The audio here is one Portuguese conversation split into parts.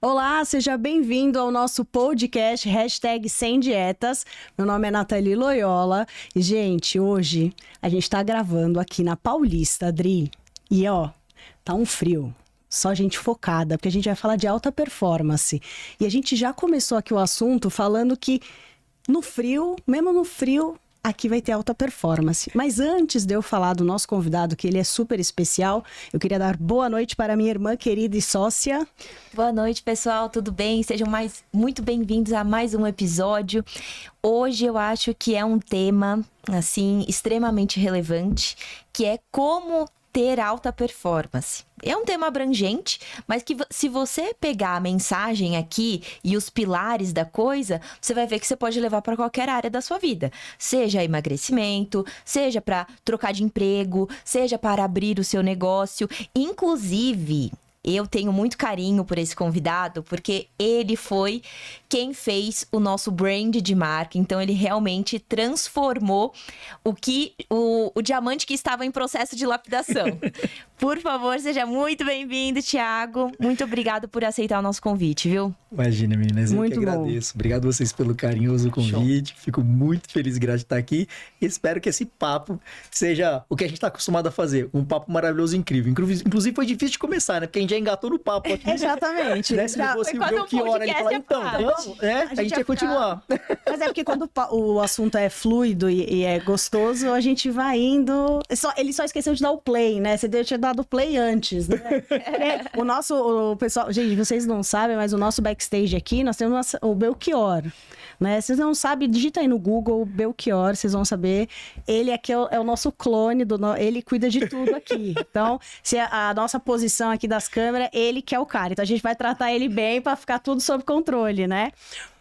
Olá, seja bem-vindo ao nosso podcast #Sem Dietas. Meu nome é Nathalie Loyola e, gente, hoje a gente tá gravando aqui na Paulista, Adri. E, tá um frio. Só gente focada, porque a gente vai falar de alta performance. E a gente já começou aqui o assunto falando que no frio, mesmo no frio, aqui vai ter alta performance. Mas antes de eu falar do nosso convidado, que ele é super especial, eu queria dar boa noite para minha irmã querida e sócia. Boa noite, pessoal, tudo bem? Sejam muito bem-vindos a mais um episódio. Hoje eu acho que é um tema, assim, extremamente relevante, que é como ter alta performance. É um tema abrangente, mas que se você pegar a mensagem aqui e os pilares da coisa, você vai ver que você pode levar para qualquer área da sua vida. Seja emagrecimento, seja para trocar de emprego, seja para abrir o seu negócio. Inclusive, eu tenho muito carinho por esse convidado, porque ele foi quem fez o nosso brand de marca. Então, ele realmente transformou o diamante que estava em processo de lapidação. Por favor, seja muito bem-vindo, Thiago. Muito obrigado por aceitar o nosso convite, viu? Imagina, meninas, Muito eu que agradeço. Obrigado a vocês pelo carinhoso convite. Show. Fico muito feliz e grato de estar aqui. E espero que esse papo seja o que a gente está acostumado a fazer. Um papo maravilhoso e incrível. Inclusive, foi difícil de começar, né? Porque a gente já engatou no papo aqui. Exatamente. Né? Se não fosse o que hora ele falar, então, vamos, a gente ia continuar. Mas é porque quando o assunto é fluido e é gostoso, a gente vai indo... Ele só esqueceu de dar o play, né? Você tinha dado o play antes, né? O pessoal... Gente, vocês não sabem, mas o nosso backstage aqui, nós temos o Belchior, né? Vocês não sabem, digita aí no Google Belchior, vocês vão saber. Ele aqui é o nosso clone, ele cuida de tudo aqui. Então, se a nossa posição aqui das câmeras, ele que é o cara. Então, a gente vai tratar ele bem para ficar tudo sob controle, né?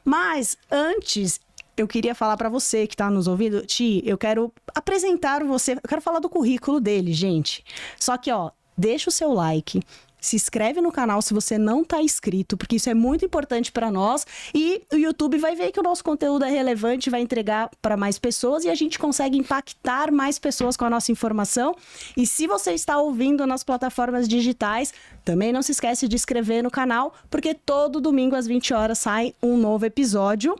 Mas, antes, eu queria falar para você que tá nos ouvindo, Ti, eu quero apresentar você, eu quero falar do currículo dele, gente. Só que, deixa o seu like, se inscreve no canal se você não tá inscrito, porque isso é muito importante para nós. E o YouTube vai ver que o nosso conteúdo é relevante, vai entregar para mais pessoas e a gente consegue impactar mais pessoas com a nossa informação. E se você está ouvindo nas plataformas digitais, também não se esquece de inscrever no canal, porque todo domingo às 20 horas sai um novo episódio.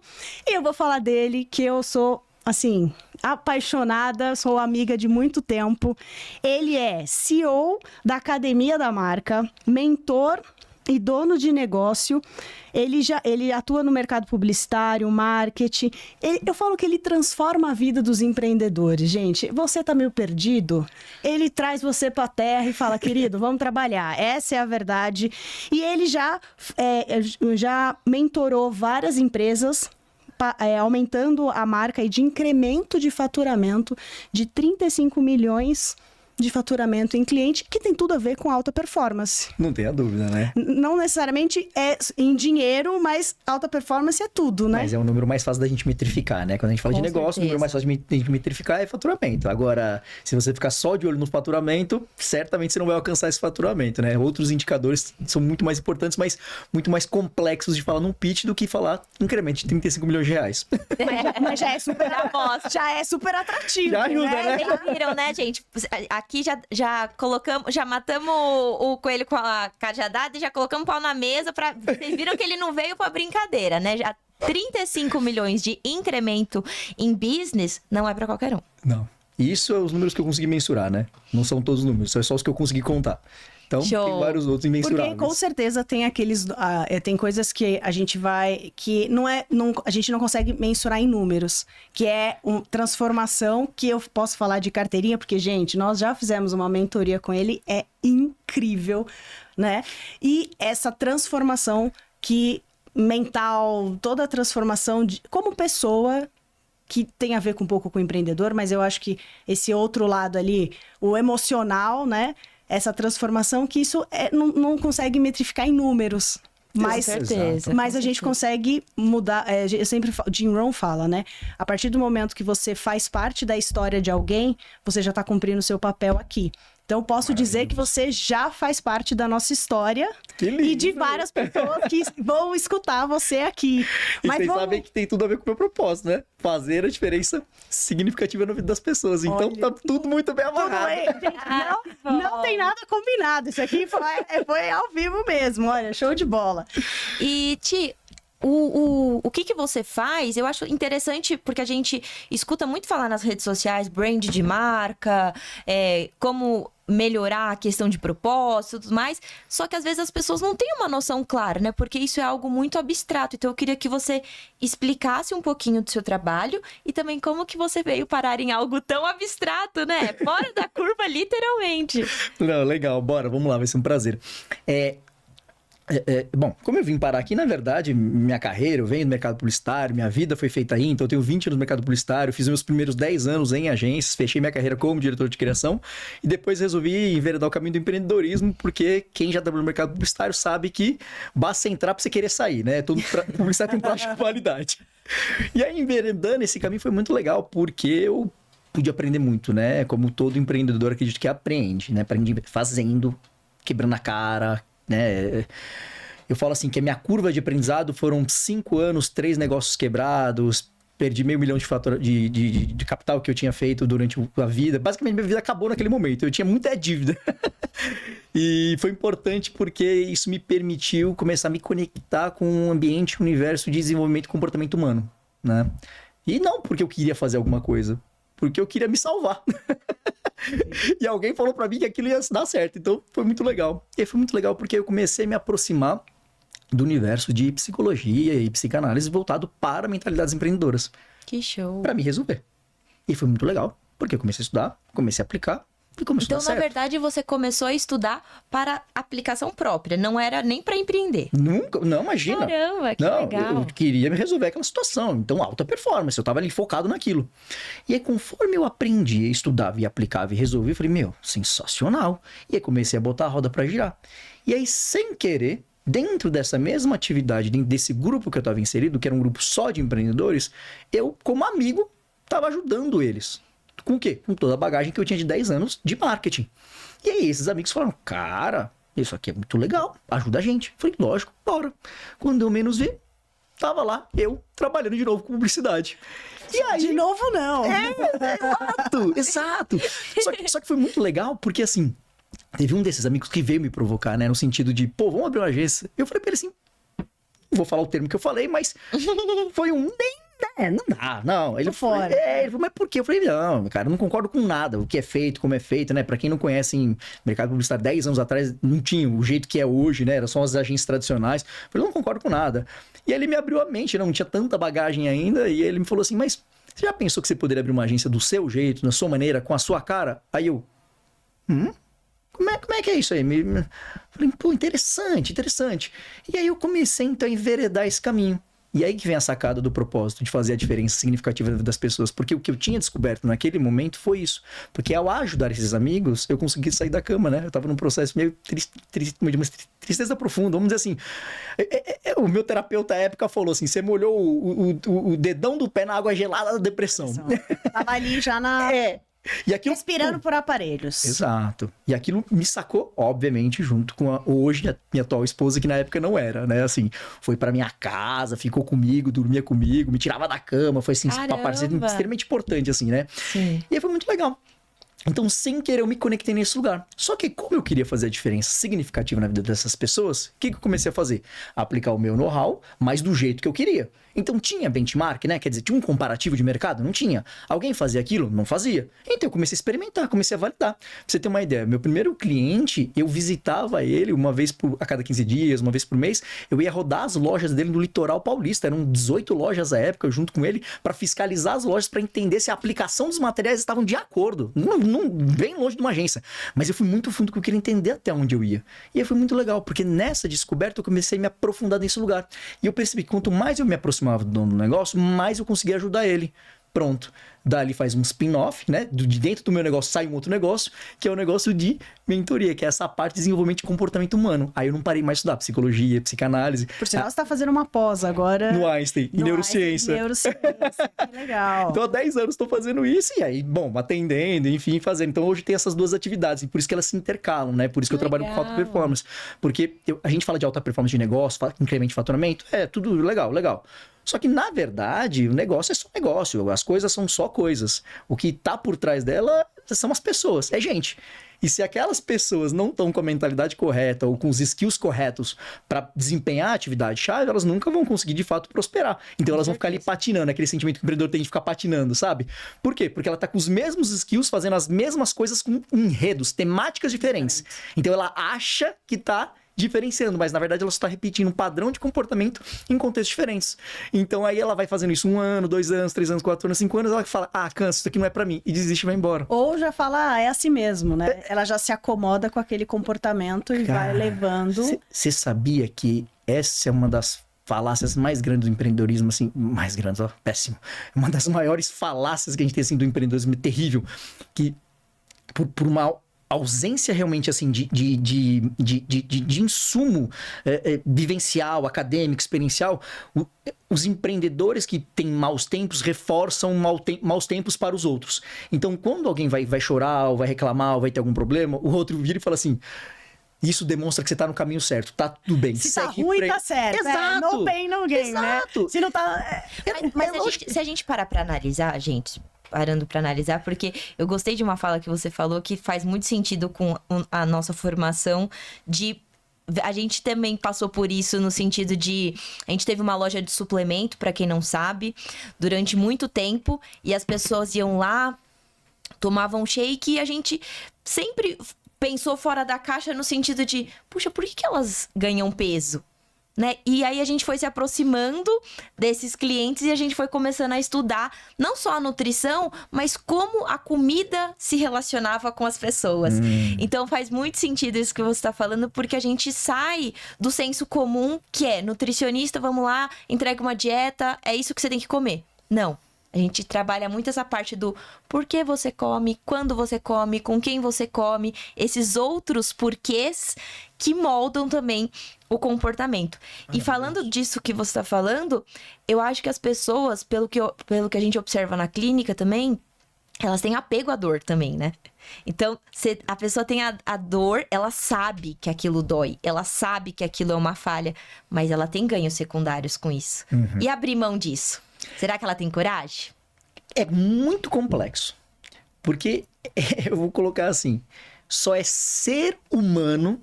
E eu vou falar dele, que eu sou, assim, apaixonada, sou amiga de muito tempo. Ele é CEO da Academia da Marca, mentor e dono de negócio. Ele atua no mercado publicitário, marketing. Eu falo que ele transforma a vida dos empreendedores, gente. Você tá meio perdido? Ele traz você pra terra e fala, querido, vamos trabalhar. Essa é a verdade. E ele já mentorou várias empresas, aumentando a marca aí de incremento de faturamento de 35 milhões de faturamento em cliente, que tem tudo a ver com alta performance. Não tenha dúvida, né? Não necessariamente é em dinheiro, mas alta performance é tudo, né? Mas é o número mais fácil da gente metrificar, né? Quando a gente fala de negócio, o número mais fácil de metrificar é faturamento. Agora, se você ficar só de olho no faturamento, certamente você não vai alcançar esse faturamento, né? Outros indicadores são muito mais importantes, mas muito mais complexos de falar num pitch do que falar incremento de 35 milhões de reais. Mas já é super atrativo. Já ajuda, né? Vocês viram, né, gente? Aqui já colocamos, já matamos o coelho com a cajadada e já colocamos pau na mesa. Vocês viram que ele não veio pra brincadeira, né? Já 35 milhões de incremento em business não é pra qualquer um. Não. Isso é os números que eu consegui mensurar, né? Não são todos os números, são só os que eu consegui contar. Então, Show. Tem vários outros imensuráveis. Porque com certeza tem tem coisas que a gente a gente não consegue mensurar em números, que é uma transformação que eu posso falar de carteirinha, porque, gente, nós já fizemos uma mentoria com ele, é incrível, né? E essa transformação mental, toda a transformação como pessoa, que tem a ver um pouco com o empreendedor, mas eu acho que esse outro lado ali, o emocional, né? Essa transformação que isso não consegue metrificar em números. Mas, certeza. Mas a gente consegue mudar. Eu sempre falo, Jim Rohn fala, né? A partir do momento que você faz parte da história de alguém, você já está cumprindo o seu papel aqui. Então, posso dizer que você já faz parte da nossa história Que lindo. e de várias pessoas que vão escutar você aqui. E vocês sabem que tem tudo a ver com o meu propósito, né? Fazer a diferença significativa na vida das pessoas. Então, tá tudo muito bem amarrado. Não tem nada combinado. Isso aqui foi ao vivo mesmo. Olha, show de bola. E, Ti, o que você faz, eu acho interessante, porque a gente escuta muito falar nas redes sociais, brand de marca, como melhorar a questão de propósito e tudo mais, só que às vezes as pessoas não têm uma noção clara, né? Porque isso é algo muito abstrato. Então eu queria que você explicasse um pouquinho do seu trabalho e também como que você veio parar em algo tão abstrato, né? Fora da curva, literalmente. Não, legal, bora, vamos lá, vai ser um prazer. Bom, como eu vim parar aqui, na verdade, minha carreira, eu venho do mercado publicitário, minha vida foi feita aí, então eu tenho 20 anos no mercado publicitário, fiz meus primeiros 10 anos em agências, fechei minha carreira como diretor de criação e depois resolvi enveredar o caminho do empreendedorismo, porque quem já trabalhou no mercado publicitário sabe que basta entrar pra você querer sair, né? Todo publicitário tem prazo de validade. E aí, enveredando esse caminho foi muito legal, porque eu pude aprender muito, né? Como todo empreendedor, acredito que aprende, né? Aprende fazendo, quebrando a cara, né? Eu falo assim que a minha curva de aprendizado foram 5 anos, 3 negócios quebrados, perdi $500 mil de capital que eu tinha feito durante a vida. Basicamente, minha vida acabou naquele momento. Eu tinha muita dívida. E foi importante porque isso me permitiu começar a me conectar com um ambiente, um universo de desenvolvimento e comportamento humano, né? E não porque eu queria fazer alguma coisa, porque eu queria me salvar. E alguém falou pra mim que aquilo ia dar certo. Então, foi muito legal. E foi muito legal porque eu comecei a me aproximar do universo de psicologia e psicanálise voltado para mentalidades empreendedoras. Que show. Pra me resolver. E foi muito legal, porque eu comecei a estudar, comecei a aplicar e começou a dar Então, na certo. verdade, você começou a estudar para aplicação própria, não era nem para empreender. Nunca, não, imagina. Caramba, que Não, legal. eu queria me resolver aquela situação. Então, alta performance. Eu tava ali focado naquilo. E aí, conforme eu aprendia, estudava e aplicava e resolvia, eu falei, meu, sensacional. E aí, comecei a botar a roda pra girar. E aí, sem querer, dentro dessa mesma atividade, dentro desse grupo que eu tava inserido, que era um grupo só de empreendedores, eu, como amigo, tava ajudando eles. Com o quê? Com toda a bagagem que eu tinha de 10 anos de marketing. E aí, esses amigos falaram, cara, isso aqui é muito legal, ajuda a gente. Falei, lógico, bora. Quando eu menos vi, tava lá, eu trabalhando de novo com publicidade. E aí... De novo, não. Exato. Só que foi muito legal, porque assim, teve um desses amigos que veio me provocar, né? No sentido de, pô, vamos abrir uma agência. Eu falei pra ele assim, não vou falar o termo que eu falei, mas foi um não dá, não. Ele falou, ele falou, mas por quê? Eu falei, não, cara, eu não concordo com nada. O que é feito, como é feito, né? Pra quem não conhece, em mercado publicitário, 10 anos atrás, não tinha o jeito que é hoje, né? Era só as agências tradicionais. Eu falei, não concordo com nada. E aí ele me abriu a mente, não tinha tanta bagagem ainda. E ele me falou assim, mas você já pensou que você poderia abrir uma agência do seu jeito, na sua maneira, com a sua cara? Aí eu, como é que é isso aí? Falei, pô, interessante. E aí eu comecei, então, a enveredar esse caminho. E aí que vem a sacada do propósito, de fazer a diferença significativa na vida das pessoas. Porque o que eu tinha descoberto naquele momento foi isso. Porque ao ajudar esses amigos, eu consegui sair da cama, né? Eu tava num processo meio tristeza profunda. Vamos dizer assim, o meu terapeuta à época falou assim, você molhou o dedão do pé na água gelada da depressão. Tava ali já na... E aquilo, respirando por aparelhos. Exato. E aquilo me sacou, obviamente, junto com a minha atual esposa, que na época não era, né? Assim, foi pra minha casa, ficou comigo, dormia comigo, me tirava da cama, foi assim, uma parceria extremamente importante, assim, né? Sim. E aí foi muito legal. Então, sem querer, eu me conectei nesse lugar. Só que como eu queria fazer a diferença significativa na vida dessas pessoas, o que eu comecei a fazer? Aplicar o meu know-how, mas do jeito que eu queria. Então, tinha benchmark, né? Quer dizer, tinha um comparativo de mercado? Não tinha. Alguém fazia aquilo? Não fazia. Então, eu comecei a experimentar, comecei a validar. Pra você ter uma ideia, meu primeiro cliente, eu visitava ele uma vez a cada 15 dias, uma vez por mês. Eu ia rodar as lojas dele no litoral paulista. Eram 18 lojas à época, junto com ele, para fiscalizar as lojas, para entender se a aplicação dos materiais estavam de acordo. Bem longe de uma agência. Mas eu fui muito fundo porque eu queria entender até onde eu ia. E aí foi muito legal, porque nessa descoberta eu comecei a me aprofundar nesse lugar. E eu percebi que quanto mais eu me aproximava do dono do negócio, mais eu conseguia ajudar ele. pronto. Dali faz um spin-off, né? De dentro do meu negócio sai um outro negócio, que é o negócio de mentoria, que é essa parte de desenvolvimento de comportamento humano. Aí eu não parei mais de estudar psicologia, psicanálise. Por sinal, você está fazendo uma pós agora. No Einstein, em neurociência. Neurociência, que legal. Então, há 10 anos estou fazendo isso, e aí, bom, atendendo, enfim, fazendo. Então, hoje tem essas duas atividades, e por isso que elas se intercalam, né? Por isso que eu trabalho com alta performance. Porque a gente fala de alta performance de negócio, incremento de faturamento, tudo legal, legal. Só que, na verdade, o negócio é só negócio, as coisas são só coisas. O que tá por trás dela são as pessoas, é gente. E se aquelas pessoas não estão com a mentalidade correta ou com os skills corretos para desempenhar a atividade-chave, elas nunca vão conseguir, de fato, prosperar. Então, elas vão ficar ali patinando, aquele sentimento que o empreendedor tem de ficar patinando, sabe? Por quê? Porque ela tá com os mesmos skills, fazendo as mesmas coisas com enredos, temáticas diferentes. Então, ela acha que tá diferenciando, mas na verdade ela só está repetindo um padrão de comportamento em contextos diferentes. Então aí ela vai fazendo isso 1 ano, 2 anos, 3 anos, 4 anos, 5 anos, ela fala, cansa, isso aqui não é pra mim, e desiste e vai embora. Ou já fala, é assim mesmo, né? Ela já se acomoda com aquele comportamento e vai levando. Você sabia que essa é uma das falácias mais grandes do empreendedorismo, assim, mais grandes, ó, péssimo. Uma das maiores falácias que a gente tem, assim, do empreendedorismo, terrível, que por uma ausência realmente assim de insumo vivencial, acadêmico, experiencial, os empreendedores que têm maus tempos reforçam maus tempos para os outros. Então, quando alguém vai chorar, ou vai reclamar, ou vai ter algum problema, o outro vira e fala assim: isso demonstra que você tá no caminho certo, tá tudo bem. Se tá ruim, tá certo. Exato. No pain, no gain, Exato. Né? Se não tá... Mas se a gente parar pra analisar, gente... Parando para analisar, porque eu gostei de uma fala que você falou que faz muito sentido com a nossa formação de... A gente também passou por isso no sentido de... A gente teve uma loja de suplemento, para quem não sabe, durante muito tempo, e as pessoas iam lá, tomavam shake, e a gente sempre pensou fora da caixa no sentido de... Puxa, por que elas ganham peso? Né? E aí a gente foi se aproximando desses clientes e a gente foi começando a estudar não só a nutrição, mas como a comida se relacionava com as pessoas. Então faz muito sentido isso que você está falando, porque a gente sai do senso comum, que é nutricionista, vamos lá, entrega uma dieta, é isso que você tem que comer. Não. A gente trabalha muito essa parte do por que você come, quando você come, com quem você come, esses outros porquês que moldam também o comportamento. E falando disso que você está falando, eu acho que as pessoas, pelo que a gente observa na clínica também, elas têm apego à dor também, né? Então, se a pessoa tem a dor, ela sabe que aquilo dói, ela sabe que aquilo é uma falha, mas ela tem ganhos secundários com isso. E abrir mão disso? Será que ela tem coragem? É muito complexo. Porque, eu vou colocar assim, só é ser humano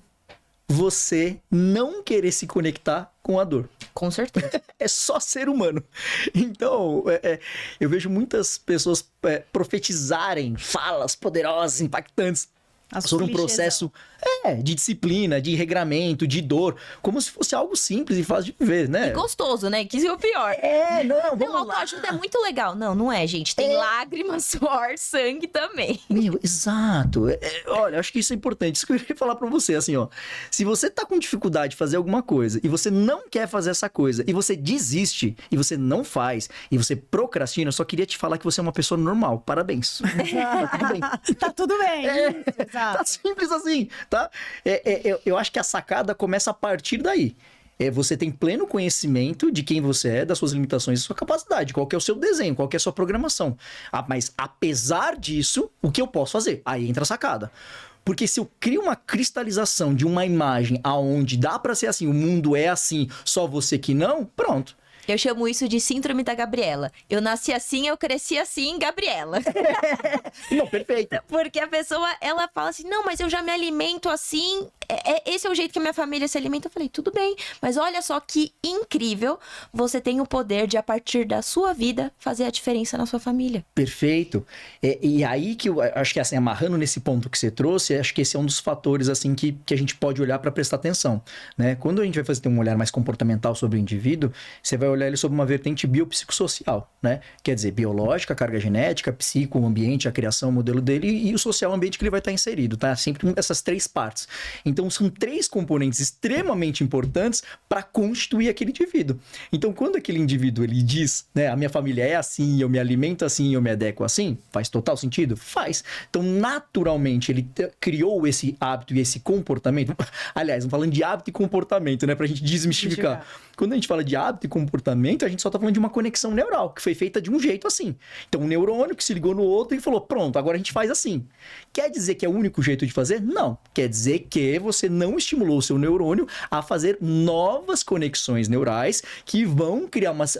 você não querer se conectar com a dor. Com certeza. É só ser humano. Então, eu vejo muitas pessoas profetizarem falas poderosas, impactantes, sobre um processo de disciplina, de regramento, de dor, como se fosse algo simples e fácil de viver, né? E gostoso, né? Que isso é o pior. Vamos lá. Autoajuda é muito legal. Não é, gente. Tem lágrimas, suor, sangue também. Meu, exato. Olha, acho que isso é importante. Isso que eu queria falar pra você, assim, ó. Se você tá com dificuldade de fazer alguma coisa e você não quer fazer essa coisa e você desiste e você não faz e você procrastina, eu só queria te falar que você é uma pessoa normal. Parabéns. Tá tudo bem. Tá tudo bem. Tá simples assim, tá? Eu acho que a sacada começa a partir daí. Você tem pleno conhecimento de quem você é, das suas limitações e sua capacidade, qual que é o seu desenho, qual que é a sua programação. Mas apesar disso, o que eu posso fazer? Aí entra a sacada. Porque se eu crio uma cristalização de uma imagem aonde dá pra ser assim, o mundo é assim, só você que não, pronto. Eu chamo isso de síndrome da Gabriela. Eu nasci assim, eu cresci assim, Gabriela. Não, perfeito. Porque a pessoa, ela fala assim, não, mas eu já me alimento assim, esse é o jeito que a minha família se alimenta. Eu falei, tudo bem, mas olha só que incrível, você tem o poder de, a partir da sua vida, fazer a diferença na sua família. Perfeito. E aí que eu acho que, assim, amarrando nesse ponto que você trouxe, acho que esse é um dos fatores, assim, que a gente pode olhar para prestar atenção, né? Quando a gente vai ter um olhar mais comportamental sobre o indivíduo, você vai olhar ele sobre uma vertente biopsicossocial, né? Quer dizer, biológica, carga genética, psico, o ambiente, a criação, o modelo dele e o social, o ambiente que ele vai estar inserido, tá? Sempre essas 3 partes. Então, Então, são 3 componentes extremamente importantes para constituir aquele indivíduo. Então, quando aquele indivíduo ele diz, né, a minha família é assim, eu me alimento assim, eu me adequo assim, faz total sentido? Faz. Então, naturalmente, ele criou esse hábito e esse comportamento. Aliás, vamos falando de hábito e comportamento, né, pra gente desmistificar. Quando a gente fala de hábito e comportamento, a gente só tá falando de uma conexão neural, que foi feita de um jeito assim. Então, um neurônio que se ligou no outro e falou, pronto, agora a gente faz assim. Quer dizer que é o único jeito de fazer? Não. Quer dizer que você não estimulou o seu neurônio a fazer novas conexões neurais que vão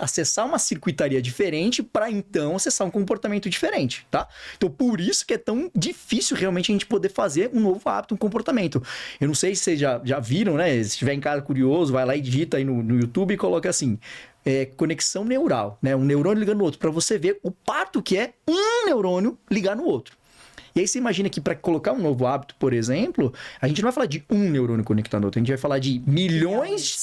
acessar uma circuitaria diferente para então acessar um comportamento diferente, tá? Então, por isso que é tão difícil realmente a gente poder fazer um novo hábito, um comportamento. Eu não sei se vocês já viram, né? Se estiver em casa curioso, vai lá e digita aí no YouTube e coloca assim, conexão neural, né? Um neurônio ligando no outro, para você ver o parto que é um neurônio ligar no outro. E aí você imagina que para colocar um novo hábito, por exemplo, a gente não vai falar de um neurônio conectando ao outro, a gente vai falar de milhões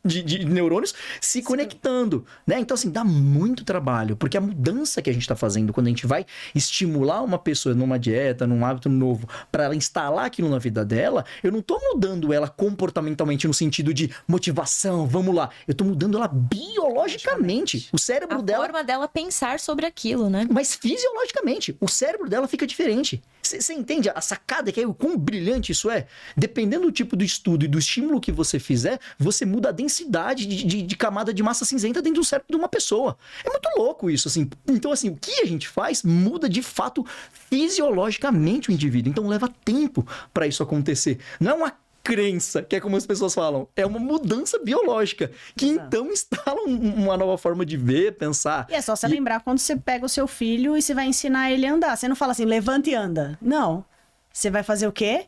de neurônios se conectando, né? Então, assim, dá muito trabalho, porque a mudança que a gente está fazendo quando a gente vai estimular uma pessoa numa dieta, num hábito novo, para ela instalar aquilo na vida dela, eu não estou mudando ela comportamentalmente no sentido de motivação, vamos lá. Eu estou mudando ela biologicamente. O cérebro dela... A forma dela pensar sobre aquilo, né? Mas fisiologicamente, o cérebro dela fica diferente. Você entende a sacada que é o quão brilhante isso é? Dependendo do tipo do estudo e do estímulo que você fizer, você muda a densidade de camada de massa cinzenta dentro do cérebro de uma pessoa. É muito louco isso, assim. Então, assim, o que a gente faz muda de fato fisiologicamente o indivíduo. Então, leva tempo para isso acontecer. Não é uma crença, que é como as pessoas falam, é uma mudança biológica, que então instala uma nova forma de ver, pensar. E é só você lembrar quando você pega o seu filho e você vai ensinar ele a andar. Você não fala assim, levanta e anda. Não. Você vai fazer o quê?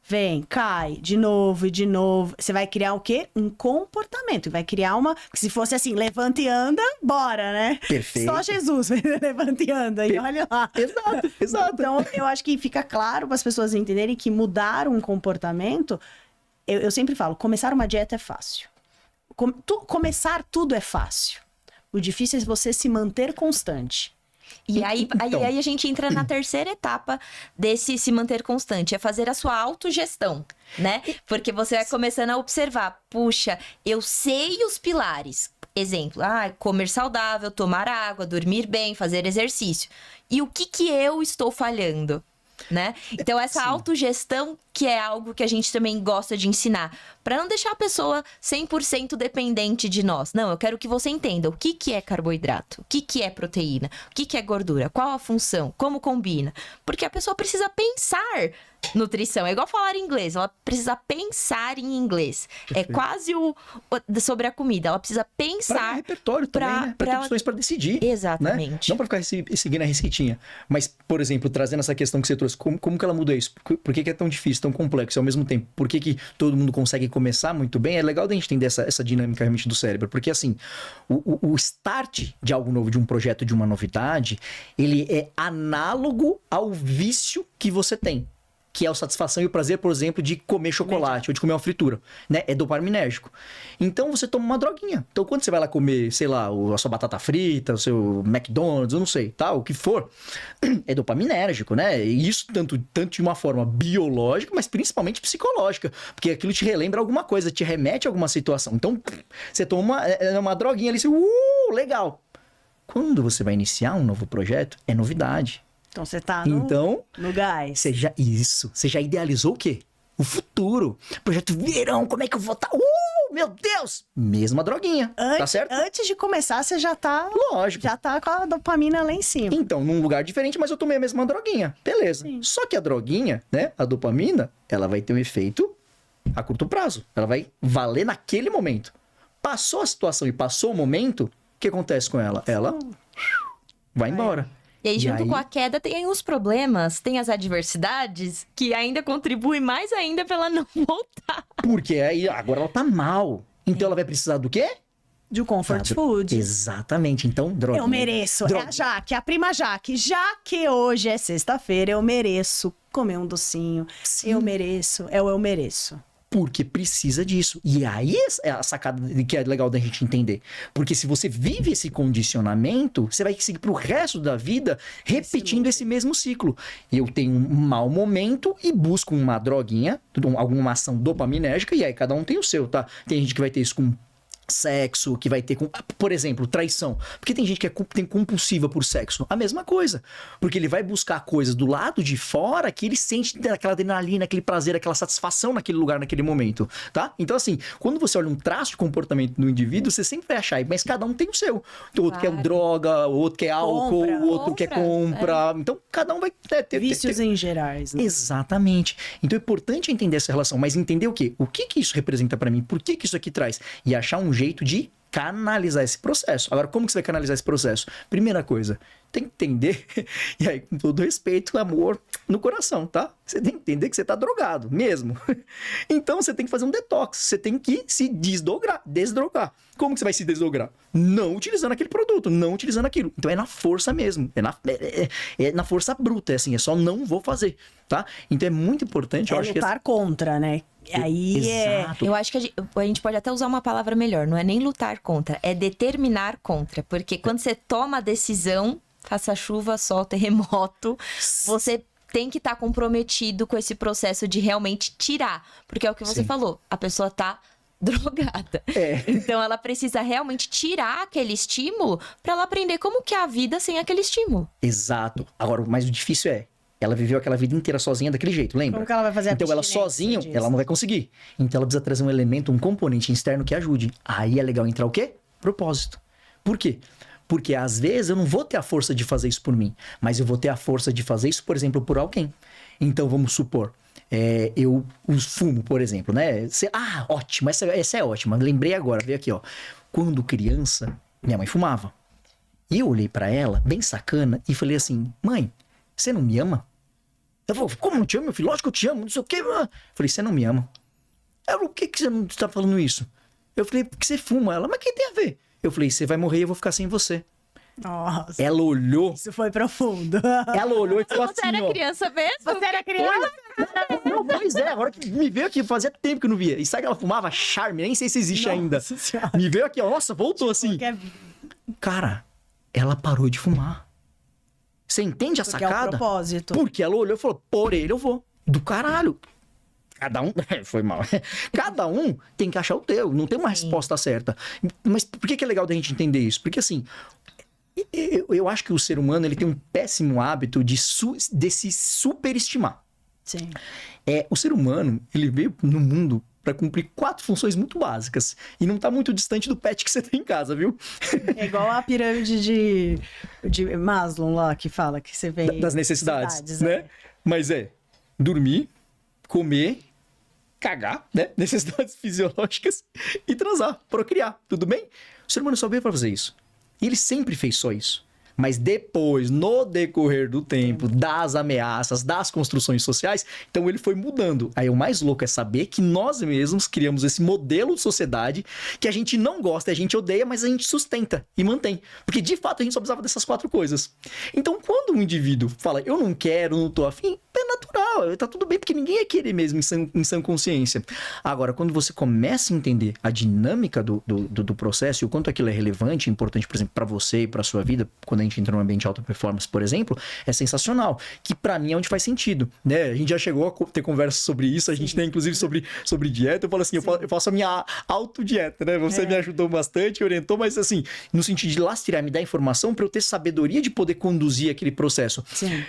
Vem, cai, de novo e de novo. Você vai criar o quê? Um comportamento. Vai criar uma... Se fosse assim, levanta e anda, bora, né? Perfeito. Só Jesus levanta e anda. E olha lá. Exato, exato. Então, eu acho que fica claro para as pessoas entenderem que mudar um comportamento... Eu sempre falo, começar uma dieta é fácil. Começar tudo é fácil. O difícil é você se manter constante. E aí a gente entra na terceira etapa desse se manter constante, é fazer a sua autogestão, né? Porque você vai começando a observar, puxa, eu sei os pilares. Exemplo, comer saudável, tomar água, dormir bem, fazer exercício. E o que eu estou falhando? Né? Então essa autogestão que é algo que a gente também gosta de ensinar, para não deixar a pessoa 100% dependente de nós. Não, eu quero que você entenda o que é carboidrato, o que é proteína, o que é gordura, qual a função, como combina. Porque a pessoa precisa pensar nutrição, é igual falar inglês, ela precisa pensar em inglês. Perfeito. É quase sobre a comida, ela precisa pensar... Para repertório também, né? Para ter opções para decidir. Exatamente. Né? Não para ficar seguindo a receitinha. Mas, por exemplo, trazendo essa questão que você trouxe, como que ela muda isso? Por que é tão difícil, tão complexo? E ao mesmo tempo, por que todo mundo consegue começar muito bem? É legal da gente entender essa dinâmica realmente do cérebro. Porque, assim, o start de algo novo, de um projeto, de uma novidade, ele é análogo ao vício que você tem. Que é a satisfação e o prazer, por exemplo, de comer chocolate ou de comer uma fritura, né? É dopaminérgico. Então, você toma uma droguinha. Então, quando você vai lá comer, sei lá, a sua batata frita, o seu McDonald's, eu não sei, tal, o que for, é dopaminérgico, né? E isso tanto de uma forma biológica, mas principalmente psicológica. Porque aquilo te relembra alguma coisa, te remete a alguma situação. Então, você toma uma droguinha ali, legal. Quando você vai iniciar um novo projeto, é novidade. Então você tá no gás. Você já idealizou o quê? O futuro. Projeto verão, como é que eu vou estar? Meu Deus! Mesma droguinha, tá certo? Antes de começar, você já tá... Lógico. Já tá com a dopamina lá em cima. Então, num lugar diferente, mas eu tomei a mesma droguinha. Beleza. Sim. Só que a droguinha, né? A dopamina, ela vai ter um efeito a curto prazo. Ela vai valer naquele momento. Passou a situação e passou o momento, o que acontece com ela? Ela vai embora. E aí, junto com a queda, tem os problemas, tem as adversidades, que ainda contribuem mais ainda pra ela não voltar. Porque aí, agora ela tá mal. Então, ela vai precisar do quê? De um comfort food. Exatamente. Então, droga. Eu mereço. É a Jaque, a prima Jaque. Já que hoje é sexta-feira, eu mereço comer um docinho. Sim. Eu mereço. É o eu mereço. Porque precisa disso. E aí é a sacada que é legal da gente entender. Porque se você vive esse condicionamento, você vai seguir pro resto da vida repetindo esse mesmo ciclo. Eu tenho um mau momento e busco uma droguinha, alguma ação dopaminérgica, e aí cada um tem o seu, tá? Tem gente que vai ter isso com sexo, que vai ter com, por exemplo, traição. Porque tem gente que tem compulsiva por sexo. A mesma coisa. Porque ele vai buscar coisas do lado de fora que ele sente aquela adrenalina, aquele prazer, aquela satisfação naquele lugar, naquele momento, tá? Então, assim, quando você olha um traço de comportamento do indivíduo, você sempre vai achar, mas cada um tem o seu. Então, outro quer droga, o outro quer álcool, o outro quer compra. Então, cada um vai ter... Vícios em gerais, né? Exatamente. Então, é importante entender essa relação, mas entender o quê? O que isso representa pra mim? Por que isso aqui traz? E achar um jeito de canalizar esse processo. Agora, como que você vai canalizar esse processo? Primeira coisa, tem que entender, e aí, com todo respeito, amor no coração, tá? Você tem que entender que você tá drogado, mesmo. Então, você tem que fazer um detox, você tem que se desdrogar. Como que você vai se desdobrar? Não utilizando aquele produto, não utilizando aquilo. Então, é na força mesmo, é na força bruta, é assim, é só não vou fazer, tá? Então, é muito importante, eu acho que... lutar contra, né? Aí Exato. Eu acho que a gente pode até usar uma palavra melhor, não é nem lutar contra, é determinar contra. Porque quando você toma a decisão, faça chuva, sol, terremoto, você tem que estar comprometido com esse processo de realmente tirar. Porque é o que você falou, a pessoa tá drogada. Então ela precisa realmente tirar aquele estímulo para ela aprender como que é a vida sem aquele estímulo. Exato. Agora, o mais difícil é, ela viveu aquela vida inteira sozinha daquele jeito, lembra? Como que ela vai fazer a Então ela abstinência sozinha, disso? ela não vai conseguir. Então ela precisa trazer um elemento, um componente externo que ajude. Aí é legal entrar o quê? Propósito. Por quê? Porque às vezes eu não vou ter a força de fazer isso por mim, mas eu vou ter a força de fazer isso, por exemplo, por alguém. Então vamos supor, eu fumo, por exemplo, né? Ótimo, essa é ótima. Lembrei agora, veio aqui, ó. Quando criança, minha mãe fumava. E eu olhei pra ela, bem sacana, e falei assim: mãe, você não me ama? Ela falou: como não te amo, meu filho? Lógico que eu te amo, não sei o quê. Eu falei: você não me ama? Ela falou: por que você não está falando isso? Eu falei: porque você fuma. Ela: mas o que tem a ver? Eu falei: você vai morrer e eu vou ficar sem você. Nossa, Ela olhou. isso foi profundo. Ela olhou e falou assim: Você era ó, criança mesmo? Você era criança? não, pois é, agora que me veio aqui, fazia tempo que eu não via. E sabe que ela fumava? Charme, nem sei se existe ainda. Senhora. Me veio aqui, ó, nossa, voltou assim. Cara, ela parou de fumar. Você entende a Porque é o sacada? propósito. Porque ela olhou e falou: por ele eu vou. Do caralho. Cada um... Foi mal. Cada um tem que achar o teu. Não tem uma resposta certa. Mas por que é legal da gente entender isso? Porque assim, eu acho que o ser humano ele tem um péssimo hábito de se superestimar. Sim. O ser humano, ele veio no mundo para cumprir 4 funções muito básicas. E não tá muito distante do pet que você tem em casa, viu? É igual a pirâmide de Maslow lá, que fala que você vem... Das necessidades, né? Mas dormir, comer, cagar, né? Necessidades fisiológicas e transar, procriar, tudo bem? O ser humano só veio para fazer isso. E ele sempre fez só isso. Mas depois, no decorrer do tempo, das ameaças, das construções sociais, então ele foi mudando. Aí o mais louco é saber que nós mesmos criamos esse modelo de sociedade que a gente não gosta, a gente odeia, mas a gente sustenta e mantém. Porque de fato a gente só precisava dessas 4 coisas. Então quando um indivíduo fala: eu não quero, não tô afim, é natural, tá tudo bem, porque ninguém ia querer mesmo em sã consciência. Agora, quando você começa a entender a dinâmica do processo e o quanto aquilo é relevante, importante, por exemplo, para você e para sua vida, quando a gente entra num ambiente de alta performance, por exemplo, é sensacional. Que pra mim é onde faz sentido, né? A gente já chegou a ter conversa sobre isso, a gente tem inclusive sobre dieta. Eu falo assim: eu faço a minha autodieta, né? Você me ajudou bastante, orientou, mas assim, no sentido de lastrear, me dar informação pra eu ter sabedoria de poder conduzir aquele processo. Sim.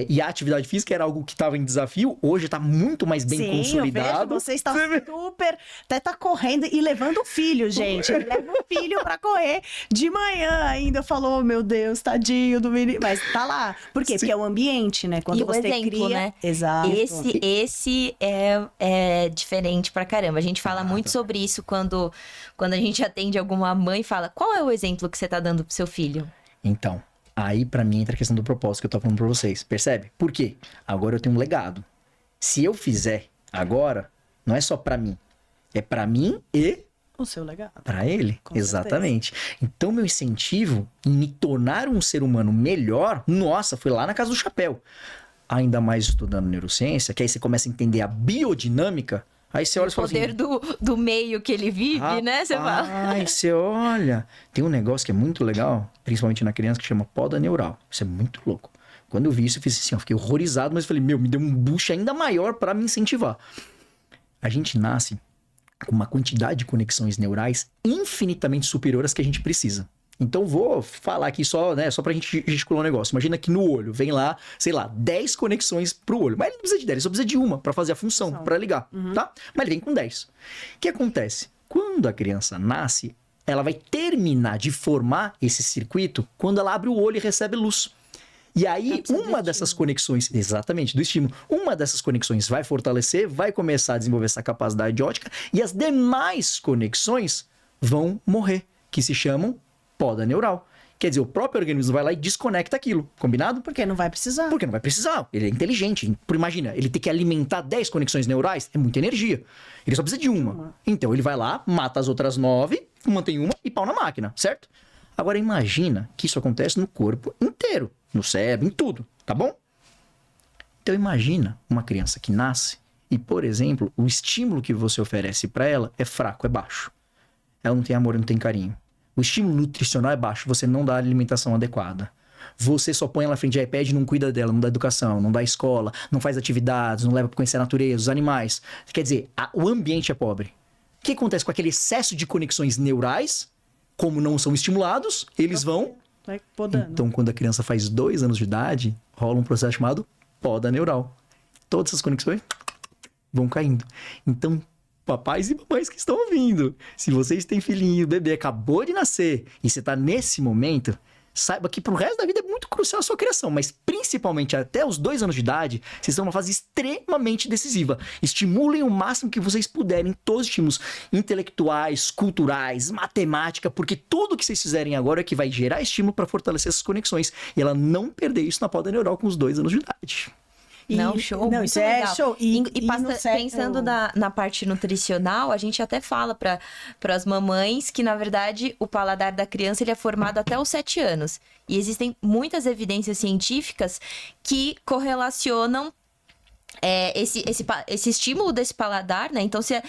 E a atividade física era algo que estava em desafio, hoje tá muito mais bem consolidado. Eu vejo, você está super... Até tá correndo e levando o filho, gente. Ele leva o filho pra correr de manhã ainda. Falou: meu Deus, tadinho do menino. Mas tá lá. Por quê? Porque é o ambiente, né? Quando E você o exemplo, cria... né? Exato. Esse é diferente pra caramba. A gente fala muito sobre isso quando a gente atende alguma mãe e fala: qual é o exemplo que você tá dando pro seu filho? Então, aí pra mim entra a questão do propósito que eu tô falando pra vocês. Percebe? Por quê? Agora eu tenho um legado. Se eu fizer agora, não é só pra mim. É pra mim e... o seu legado. Para ele, Com exatamente. Então, meu incentivo em me tornar um ser humano melhor, nossa, foi lá na Casa do Chapéu. ainda mais estudando neurociência, que aí você começa a entender a biodinâmica, aí você olha e fala assim... O poder do meio que ele vive, né? Você fala. Aí você olha... Tem um negócio que é muito legal, principalmente na criança, que chama poda neural. Isso é muito louco. Quando eu vi isso, eu fiz assim, eu fiquei horrorizado, mas eu falei, me deu um boost ainda maior para me incentivar. A gente nasce com uma quantidade de conexões neurais infinitamente superior às que a gente precisa. Então, vou falar aqui só pra gente gesticular um negócio. Imagina que no olho vem lá, sei lá, 10 conexões pro olho. Mas ele não precisa de 10, ele só precisa de uma pra fazer a função, pra ligar, tá? Mas ele vem com 10. O que acontece? Quando a criança nasce, ela vai terminar de formar esse circuito quando ela abre o olho e recebe luz. E aí, uma dessas conexões, exatamente, do estímulo, uma dessas conexões vai fortalecer, vai começar a desenvolver essa capacidade óptica, e as demais conexões vão morrer, que se chamam poda neural. Quer dizer, o próprio organismo vai lá e desconecta aquilo, combinado? Porque não vai precisar. Porque não vai precisar, ele é inteligente. Imagina, ele tem que alimentar 10 conexões neurais, é muita energia. Ele só precisa de uma. Então, ele vai lá, mata as outras 9, mantém uma e pau na máquina, certo? Agora, imagina que isso acontece no corpo inteiro. No cérebro, em tudo, tá bom? Então imagina uma criança que nasce e, por exemplo, o estímulo que você oferece para ela é fraco, é baixo. Ela não tem amor, não tem carinho. O estímulo nutricional é baixo, você não dá alimentação adequada. Você só põe ela na frente de iPad e não cuida dela, não dá educação, não dá escola, não faz atividades, não leva para conhecer a natureza, os animais. Quer dizer, o ambiente é pobre. O que acontece com aquele excesso de conexões neurais? Como não são estimulados, eles vão... Vai podando. Então, quando a criança faz 2 anos de idade, rola um processo chamado poda neural. Todas essas conexões vão caindo. Então, papais e mamães que estão ouvindo, se vocês têm filhinho, bebê acabou de nascer, e você está nesse momento, saiba que pro resto da vida é muito crucial a sua criação, mas principalmente até os 2 anos de idade, vocês estão numa fase extremamente decisiva. Estimulem o máximo que vocês puderem todos os estímulos intelectuais, culturais, matemática, porque tudo que vocês fizerem agora é que vai gerar estímulo para fortalecer essas conexões e ela não perder isso na poda neural com os 2 anos de idade. Show. Não, isso é show. Pensando na parte nutricional, a gente até fala para as mamães que, na verdade, o paladar da criança ele é formado até os 7 anos. E existem muitas evidências científicas que correlacionam esse estímulo desse paladar, né? Então, se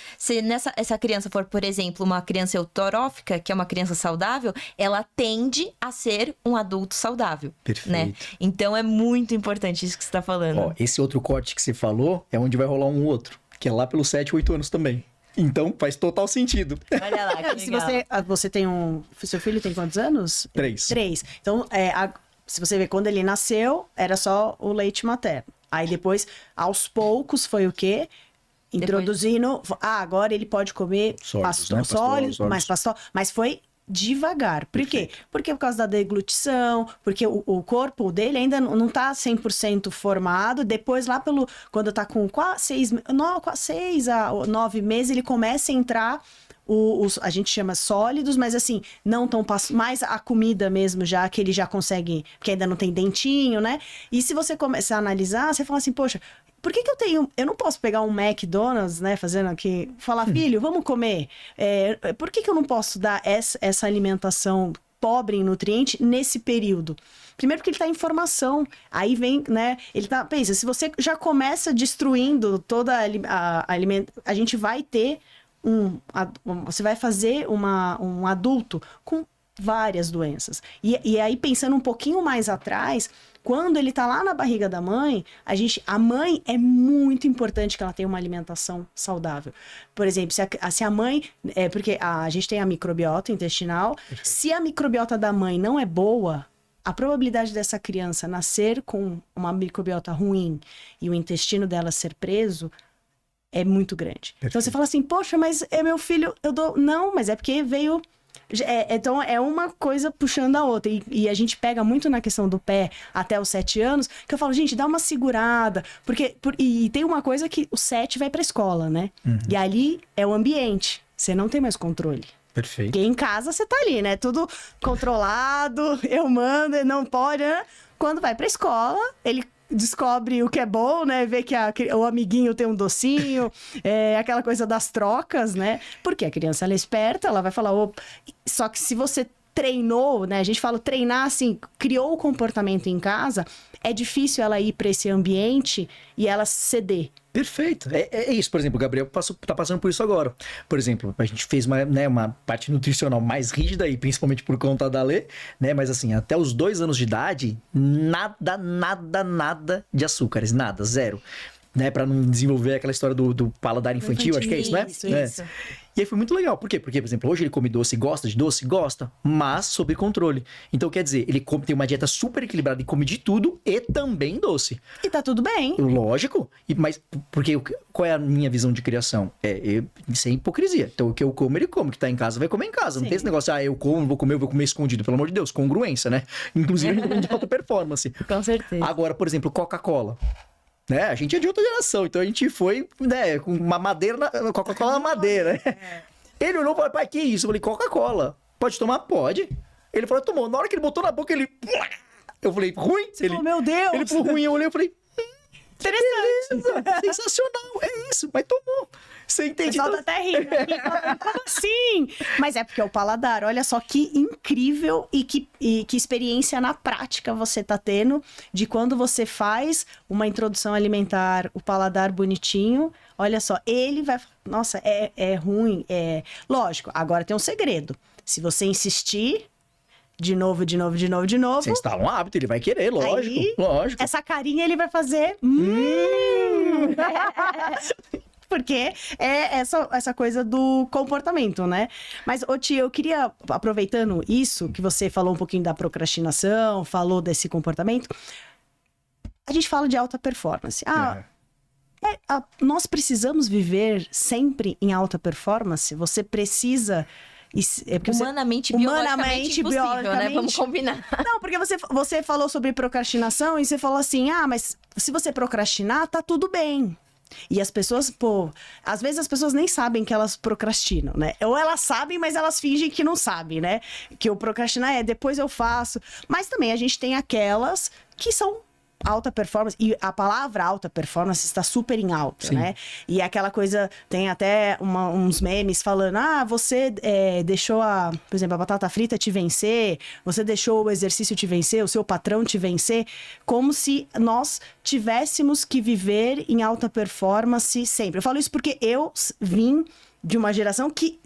essa criança for, por exemplo, uma criança eutorófica, que é uma criança saudável, ela tende a ser um adulto saudável. Perfeito. Né? Então, é muito importante isso que você está falando. Ó, esse outro corte que você falou é onde vai rolar um outro, que é lá pelos 7, 8 anos também. Então, faz total sentido. Olha lá, que Se legal. você tem seu filho tem quantos anos? 3. 3. Então, se você ver, quando ele nasceu, era só o leite materno. Aí depois, aos poucos, foi o quê? Introduzindo... agora ele pode comer sólidos, mais pastoso. Mas foi devagar. Por quê? Porque por causa da deglutição, porque o corpo dele ainda não tá 100% formado. Depois, lá quando tá com 6 a 9 meses, ele começa a entrar... a gente chama sólidos, mas assim, não tão mais a comida mesmo já, que ele já consegue, porque ainda não tem dentinho, né? E se você começar a analisar, você fala assim, poxa, por que eu não posso pegar um McDonald's, né, fazendo aqui, falar, filho, vamos comer? Por que eu não posso dar essa alimentação pobre em nutriente nesse período? Primeiro porque ele está em formação, aí vem, né, pensa, se você já começa destruindo toda a alimentação, a gente vai ter você vai fazer um adulto com várias doenças. E aí, pensando um pouquinho mais atrás, quando ele tá lá na barriga da mãe, a mãe é muito importante que ela tenha uma alimentação saudável. Por exemplo, se a mãe... porque a gente tem a microbiota intestinal. Se a microbiota da mãe não é boa, a probabilidade dessa criança nascer com uma microbiota ruim e o intestino dela ser preso... é muito grande. Perfeito. Então você fala assim, poxa, mas é meu filho, eu dou... Não, mas é porque veio... Então é uma coisa puxando a outra. E a gente pega muito na questão do pé até os 7 anos, que eu falo, gente, dá uma segurada. E tem uma coisa que o 7 vai pra escola, né? Uhum. E ali é o ambiente. Você não tem mais controle. Perfeito. Porque em casa você tá ali, né? Tudo controlado, eu mando, não pode, né? Quando vai pra escola, ele... descobre o que é bom, né? Vê que o amiguinho tem um docinho, aquela coisa das trocas, né? Porque a criança, ela é esperta, ela vai falar... Opa. Só que se você treinou, né? A gente fala treinar assim, criou o comportamento em casa, é difícil ela ir para esse ambiente e ela ceder. Perfeito. É isso, por exemplo, o Gabriel tá passando por isso agora. Por exemplo, a gente fez uma parte nutricional mais rígida, e principalmente por conta da Lê, né? Mas assim, até os 2 anos de idade, nada de açúcares, nada, zero. Né, para não desenvolver aquela história do paladar infantil, acho que é isso, né? Isso. E aí foi muito legal. Por quê? Porque, por exemplo, hoje ele come doce, gosta de doce? Gosta, mas sob controle. Então, quer dizer, ele tem uma dieta super equilibrada e come de tudo e também doce. E tá tudo bem. Lógico. Mas, porque qual é a minha visão de criação? Sem hipocrisia. Então, o que eu como, ele come. O que tá em casa, vai comer em casa. Não tem esse negócio, eu como, vou comer escondido. Pelo amor de Deus, congruência, né? Inclusive, a gente tá falando de alta performance. Com certeza. Agora, por exemplo, Coca-Cola. Né? A gente é de outra geração, então a gente foi, né, com uma madeira, Coca-Cola na madeira. Ele olhou e falou, pai, que isso? Eu falei, Coca-Cola. Pode tomar? Pode. Ele falou, tomou. Na hora que ele botou na boca, ele... Eu falei, ruim? Oh, meu Deus! Ele falou ruim, eu olhei e falei... Interessante. Beleza, sensacional, é isso, mas tomou. Você entende? O pessoal tá até rindo. Como assim? Mas é porque é o paladar. Olha só que incrível e que experiência na prática você tá tendo de quando você faz uma introdução alimentar, o paladar bonitinho. Olha só, ele vai... Nossa, é ruim. Lógico, agora tem um segredo. Se você insistir... De novo. Você instala um hábito, ele vai querer, lógico. Aí, lógico. Essa carinha ele vai fazer... Porque é essa coisa do comportamento, né? Mas, ô tia, eu queria, aproveitando isso, que você falou um pouquinho da procrastinação, falou desse comportamento, a gente fala de alta performance. Nós precisamos viver sempre em alta performance? Você precisa... Humanamente, biologicamente, né? Vamos combinar. Não, porque você falou sobre procrastinação e você falou assim, mas se você procrastinar, tá tudo bem. E as pessoas, às vezes as pessoas nem sabem que elas procrastinam, né? Ou elas sabem, mas elas fingem que não sabem, né? Que o procrastinar depois eu faço. Mas também a gente tem aquelas que são alta performance, e a palavra alta performance está super em alta, né? E aquela coisa, tem até uns memes falando, você deixou por exemplo, a batata frita te vencer, você deixou o exercício te vencer, o seu patrão te vencer, como se nós tivéssemos que viver em alta performance sempre. Eu falo isso porque eu vim de uma geração que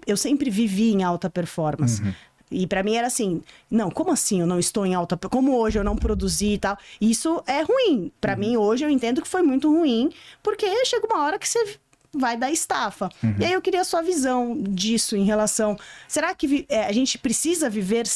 eu sempre vivi em alta performance. Uhum. E pra mim era assim, não, como assim eu não estou em alta... Como hoje eu não produzi e tal? Isso é ruim. Pra mim, hoje, eu entendo que foi muito ruim, porque chega uma hora que você vai dar estafa. Uhum. E aí eu queria a sua visão disso em relação... Será que a gente precisa viver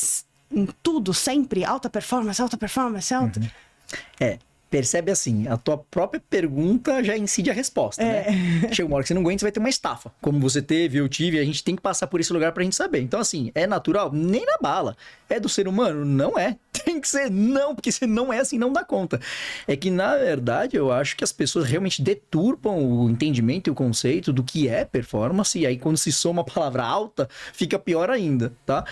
em tudo sempre? Alta performance, alta performance, alta... Uhum. Percebe assim, a tua própria pergunta já incide a resposta, né? Chega uma hora que você não aguenta, você vai ter uma estafa. Como você teve, eu tive, a gente tem que passar por esse lugar pra gente saber. Então assim, é natural? Nem na bala. É do ser humano? Não é. Tem que ser não, porque se não é assim, não dá conta. É que, na verdade, eu acho que as pessoas realmente deturpam o entendimento e o conceito do que é performance, e aí quando se soma a palavra alta, fica pior ainda, tá?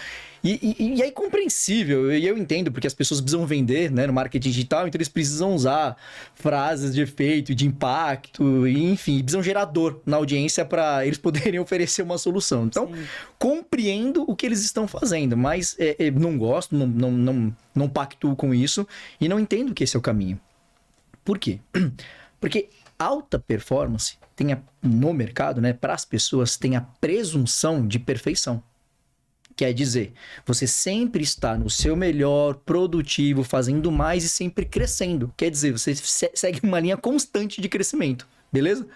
E é compreensível, e eu entendo, porque as pessoas precisam vender, né, no marketing digital, então eles precisam usar frases de efeito, de impacto, enfim, precisam gerar dor na audiência para eles poderem oferecer uma solução. Então, compreendo o que eles estão fazendo, mas não gosto, não pactuo com isso e não entendo que esse é o caminho. Por quê? Porque alta performance no mercado, né, para as pessoas, tem a presunção de perfeição. Quer dizer, você sempre está no seu melhor, produtivo, fazendo mais e sempre crescendo. Quer dizer, você segue uma linha constante de crescimento, beleza?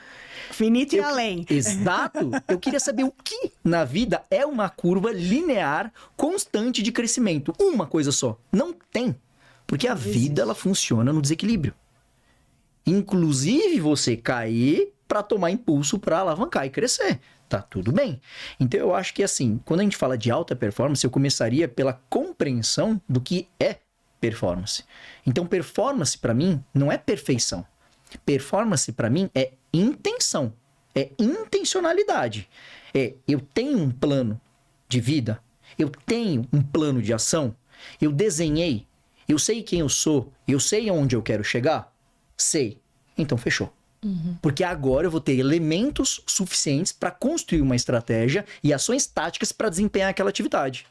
Finito e além. Exato. Eu queria saber o que na vida é uma curva linear constante de crescimento. Uma coisa só. Não tem. Porque a vida, ela funciona no desequilíbrio. Inclusive, você cair para tomar impulso para alavancar e crescer. Tá tudo bem. Então, eu acho que, assim, quando a gente fala de alta performance, eu começaria pela compreensão do que é performance. Então, performance, para mim, não é perfeição. Performance, para mim, é intenção. É intencionalidade. Eu tenho um plano de vida. Eu tenho um plano de ação. Eu desenhei. Eu sei quem eu sou. Eu sei aonde eu quero chegar. Sei. Então, fechou. Porque agora eu vou ter elementos suficientes para construir uma estratégia e ações táticas para desempenhar aquela atividade.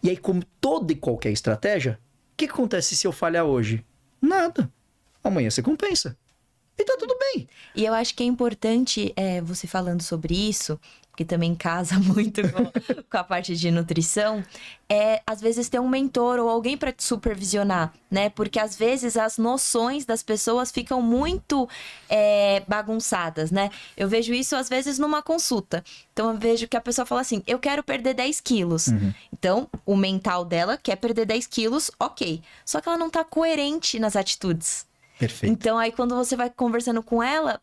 E aí, como toda e qualquer estratégia, o que acontece se eu falhar hoje? Nada. Amanhã você compensa. E tá tudo bem. E eu acho que é importante, você falando sobre isso, que também casa muito com a parte de nutrição, às vezes ter um mentor ou alguém para te supervisionar, né? Porque às vezes as noções das pessoas ficam muito bagunçadas, né? Eu vejo isso às vezes numa consulta. Então eu vejo que a pessoa fala assim, eu quero perder 10 quilos. Então o mental dela quer perder 10 quilos, ok. Só que ela não tá coerente nas atitudes. Perfeito. Então aí quando você vai conversando com ela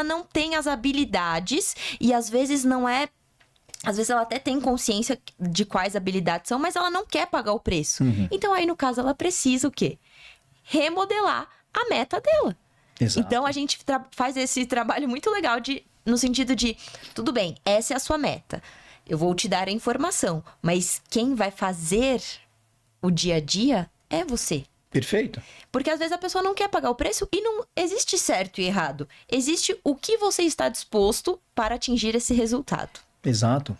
não tem as habilidades e às vezes não é... Às vezes ela até tem consciência de quais habilidades são, mas ela não quer pagar o preço. Então aí no caso ela precisa o quê? Remodelar a meta dela. Exato. Então a gente faz esse trabalho muito legal no sentido de, tudo bem, essa é a sua meta. Eu vou te dar a informação, mas quem vai fazer o dia a dia é você. Perfeito. Porque às vezes a pessoa não quer pagar o preço e não existe certo e errado. Existe o que você está disposto para atingir esse resultado. Exato.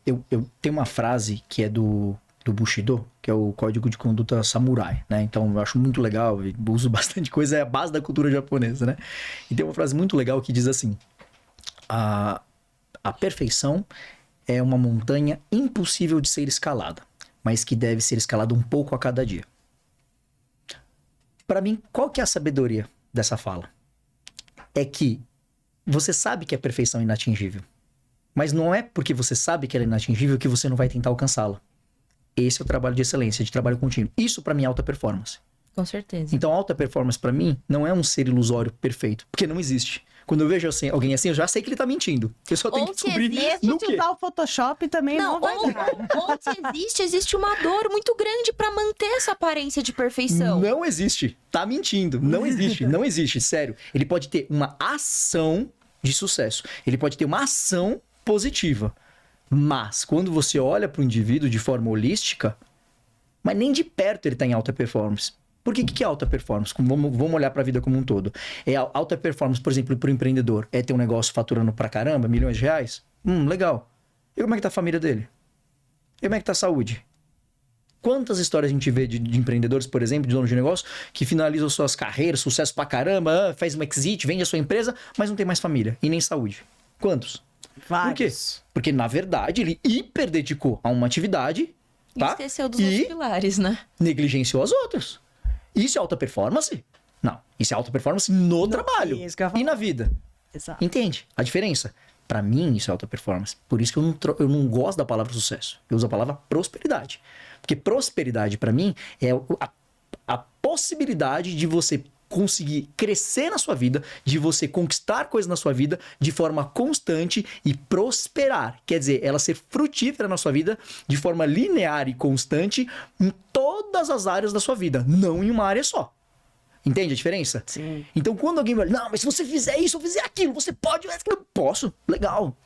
Eu tenho uma frase que é do Bushido, que é o código de conduta samurai, né? Então eu acho muito legal, eu uso bastante coisa, é a base da cultura japonesa, né? E tem uma frase muito legal que diz assim: a perfeição é uma montanha impossível de ser escalada, mas que deve ser escalada um pouco a cada dia. Para mim, qual que é a sabedoria dessa fala? É que você sabe que a perfeição é inatingível. Mas não é porque você sabe que ela é inatingível que você não vai tentar alcançá-la. Esse é o trabalho de excelência, de trabalho contínuo. Isso para mim é alta performance. Com certeza. Então, alta performance para mim não é um ser ilusório perfeito, porque não existe. Quando eu vejo assim, alguém assim, eu já sei que ele tá mentindo. Eu só tenho que descobrir no Se quê. usar o Photoshop também não vai dar. Ou se existe uma dor muito grande para manter essa aparência de perfeição. Não existe. Tá mentindo. Não existe. Não existe. Sério. Ele pode ter uma ação de sucesso. Ele pode ter uma ação positiva. Mas, quando você olha para o indivíduo de forma holística, mas nem de perto ele tá em alta performance. Por que que é alta performance? Vamos olhar para a vida como um todo. É alta performance, por exemplo, para o empreendedor. É ter um negócio faturando pra caramba, milhões de reais? Legal. E como é que tá a família dele? E como é que tá a saúde? Quantas histórias a gente vê de empreendedores, por exemplo, de donos de negócio, que finalizam suas carreiras, sucesso pra caramba, faz um exit, vende a sua empresa, mas não tem mais família e nem saúde. Quantos? Vários. Por quê? Porque, na verdade, ele hiperdedicou a uma atividade, tá? E esqueceu dos outros pilares, né? Negligenciou as outras. Isso é alta performance? Não. Isso é alta performance no trabalho e na vida. Exato. Entende a diferença? Pra mim, isso é alta performance. Por isso que eu não gosto da palavra sucesso. Eu uso a palavra prosperidade. Porque prosperidade, pra mim, é a possibilidade de você conseguir crescer na sua vida, de você conquistar coisas na sua vida de forma constante e prosperar. Quer dizer, ela ser frutífera na sua vida de forma linear e constante em todas as áreas da sua vida, não em uma área só. Entende a diferença? Sim. Então, quando alguém vai, não, mas se você fizer isso ou fizer aquilo, você pode... Eu posso, legal.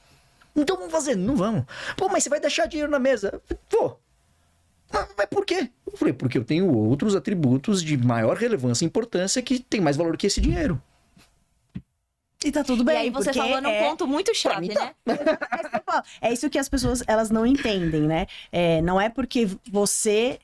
Então vamos fazer, não vamos. Pô, mas você vai deixar dinheiro na mesa? Vou. Mas por quê? Eu falei, porque eu tenho outros atributos de maior relevância e importância que tem mais valor que esse dinheiro. E tá tudo bem. E aí você falou num ponto muito chave, né? É isso que as pessoas, elas não entendem, né? Não é porque você,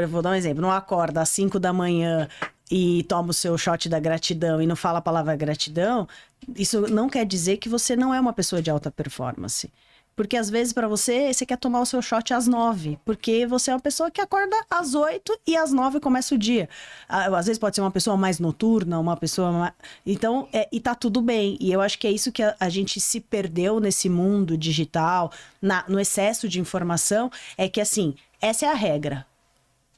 vou dar um exemplo, não acorda às 5 da manhã e toma o seu shot da gratidão e não fala a palavra gratidão, isso não quer dizer que você não é uma pessoa de alta performance. Porque às vezes pra você quer tomar o seu shot às 9, porque você é uma pessoa que acorda às 8 e às 9 começa o dia. Às vezes pode ser uma pessoa mais noturna, uma pessoa mais... Então, e tá tudo bem. E eu acho que é isso que a gente se perdeu nesse mundo digital, no excesso de informação, é que assim, essa é a regra.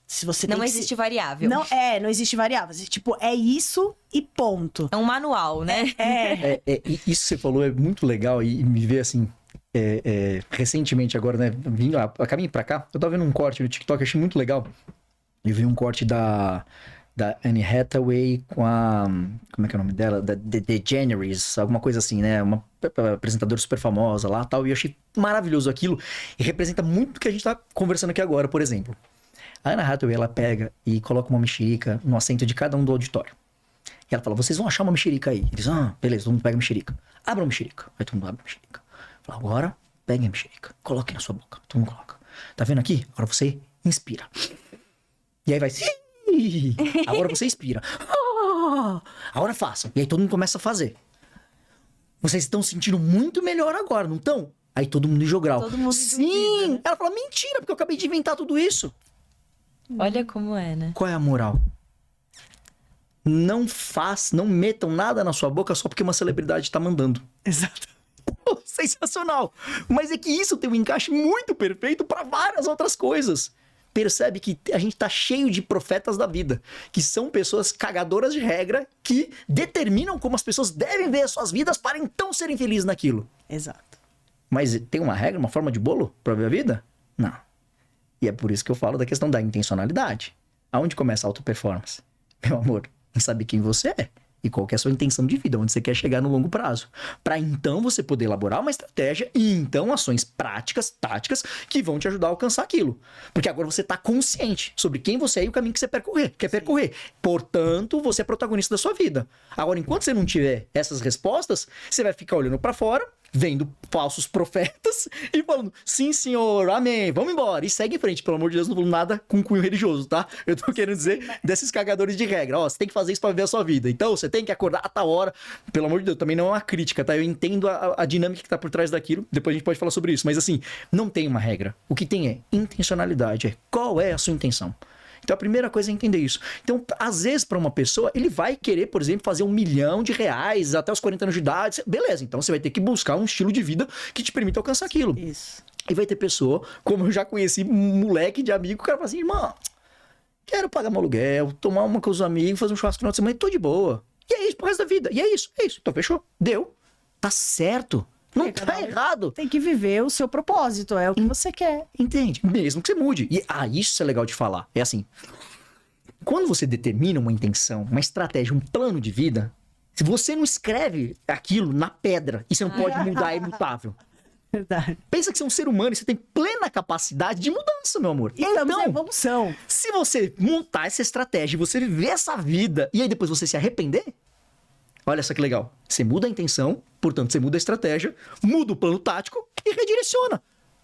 Se você não existe variável. Não existe variável. Tipo, é isso e ponto. É um manual, né? Isso que você falou é muito legal e me vê assim... recentemente agora, né, vindo a caminho pra cá, eu tava vendo um corte no TikTok, achei muito legal. Eu vi um corte da Anne Hathaway com a... Como é que é o nome dela? Da DeGeneres, alguma coisa assim, né? Uma apresentadora super famosa lá e tal. E eu achei maravilhoso aquilo. E representa muito do que a gente tá conversando aqui agora, por exemplo. A Anne Hathaway, ela pega e coloca uma mexerica no assento de cada um do auditório. E ela fala, vocês vão achar uma mexerica aí. Eles, beleza, todo mundo pega a mexerica. Abra a mexerica. Aí todo mundo abre a mexerica. Fala, agora, peguem a mexerica. Coloquem na sua boca. Todo mundo coloca. Tá vendo aqui? Agora você inspira. E aí vai... Agora você expira. Agora faça. E aí todo mundo começa a fazer. Vocês estão sentindo muito melhor agora, não estão? Aí todo mundo em jogral. Todo mundo Sim! duvida, né? Ela fala, mentira, porque eu acabei de inventar tudo isso. Olha como é, né? Qual é a moral? Não metam nada na sua boca só porque uma celebridade tá mandando. Exato. Pô, sensacional! Mas é que isso tem um encaixe muito perfeito para várias outras coisas. Percebe que a gente tá cheio de profetas da vida, que são pessoas cagadoras de regra, que determinam como as pessoas devem ver as suas vidas para então serem felizes naquilo. Exato. Mas tem uma regra, uma forma de bolo para ver a vida? Não. E é por isso que eu falo da questão da intencionalidade. Aonde começa a auto-performance? Meu amor, em saber quem você é e qual que é a sua intenção de vida, onde você quer chegar no longo prazo. Para então você poder elaborar uma estratégia e então ações práticas, táticas, que vão te ajudar a alcançar aquilo. Porque agora você está consciente sobre quem você é e o caminho que você quer percorrer. Portanto, você é protagonista da sua vida. Agora, enquanto você não tiver essas respostas, você vai ficar olhando para fora, vendo falsos profetas e falando, sim, senhor, amém, vamos embora. E segue em frente, pelo amor de Deus, não falo nada com cunho religioso, tá? Eu tô querendo dizer desses cagadores de regra. Ó, você tem que fazer isso pra viver a sua vida. Então, você tem que acordar a tal hora. Pelo amor de Deus, também não é uma crítica, tá? Eu entendo a dinâmica que tá por trás daquilo. Depois a gente pode falar sobre isso. Mas assim, não tem uma regra. O que tem é intencionalidade. É qual é a sua intenção. Então a primeira coisa é entender isso. Então, às vezes, para uma pessoa, ele vai querer, por exemplo, fazer R$1 milhão até os 40 anos de idade. Beleza, então você vai ter que buscar um estilo de vida que te permita alcançar aquilo. Isso. E vai ter pessoa, como eu já conheci, moleque de amigo, o cara fala assim, irmão, quero pagar meu aluguel, tomar uma com os amigos, fazer um churrasco no final de semana, tô de boa. E é isso, pro resto da vida. E é isso. Então fechou. Deu. Tá certo. Não tá errado. Tem que viver o seu propósito, é o que você quer. Entende? Mesmo que você mude. E isso é legal de falar. É assim, quando você determina uma intenção, uma estratégia, um plano de vida, se você não escreve aquilo na pedra e você não pode mudar, é imutável. Verdade. Pensa que você é um ser humano e você tem plena capacidade de mudança, meu amor. Estamos em evolução. Se você montar essa estratégia, você viver essa vida e aí depois você se arrepender, olha só que legal. Você muda a intenção, portanto, você muda a estratégia, muda o plano tático e redireciona.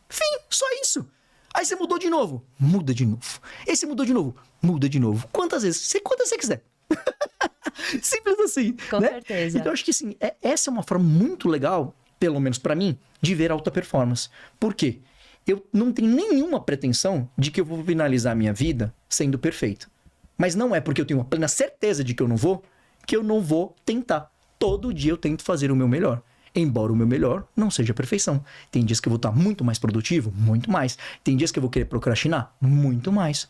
Fim, só isso. Aí você mudou de novo, muda de novo. Esse mudou de novo, muda de novo. Quantas vezes? Quantas você quiser. Simples assim. Com né? certeza. Então, eu acho que assim, essa é uma forma muito legal, pelo menos pra mim, de ver alta performance. Por quê? Eu não tenho nenhuma pretensão de que eu vou finalizar a minha vida sendo perfeito. Mas não é porque eu tenho uma plena certeza de que eu não vou tentar. Todo dia eu tento fazer o meu melhor. Embora o meu melhor não seja a perfeição. Tem dias que eu vou estar muito mais produtivo, muito mais. Tem dias que eu vou querer procrastinar, muito mais.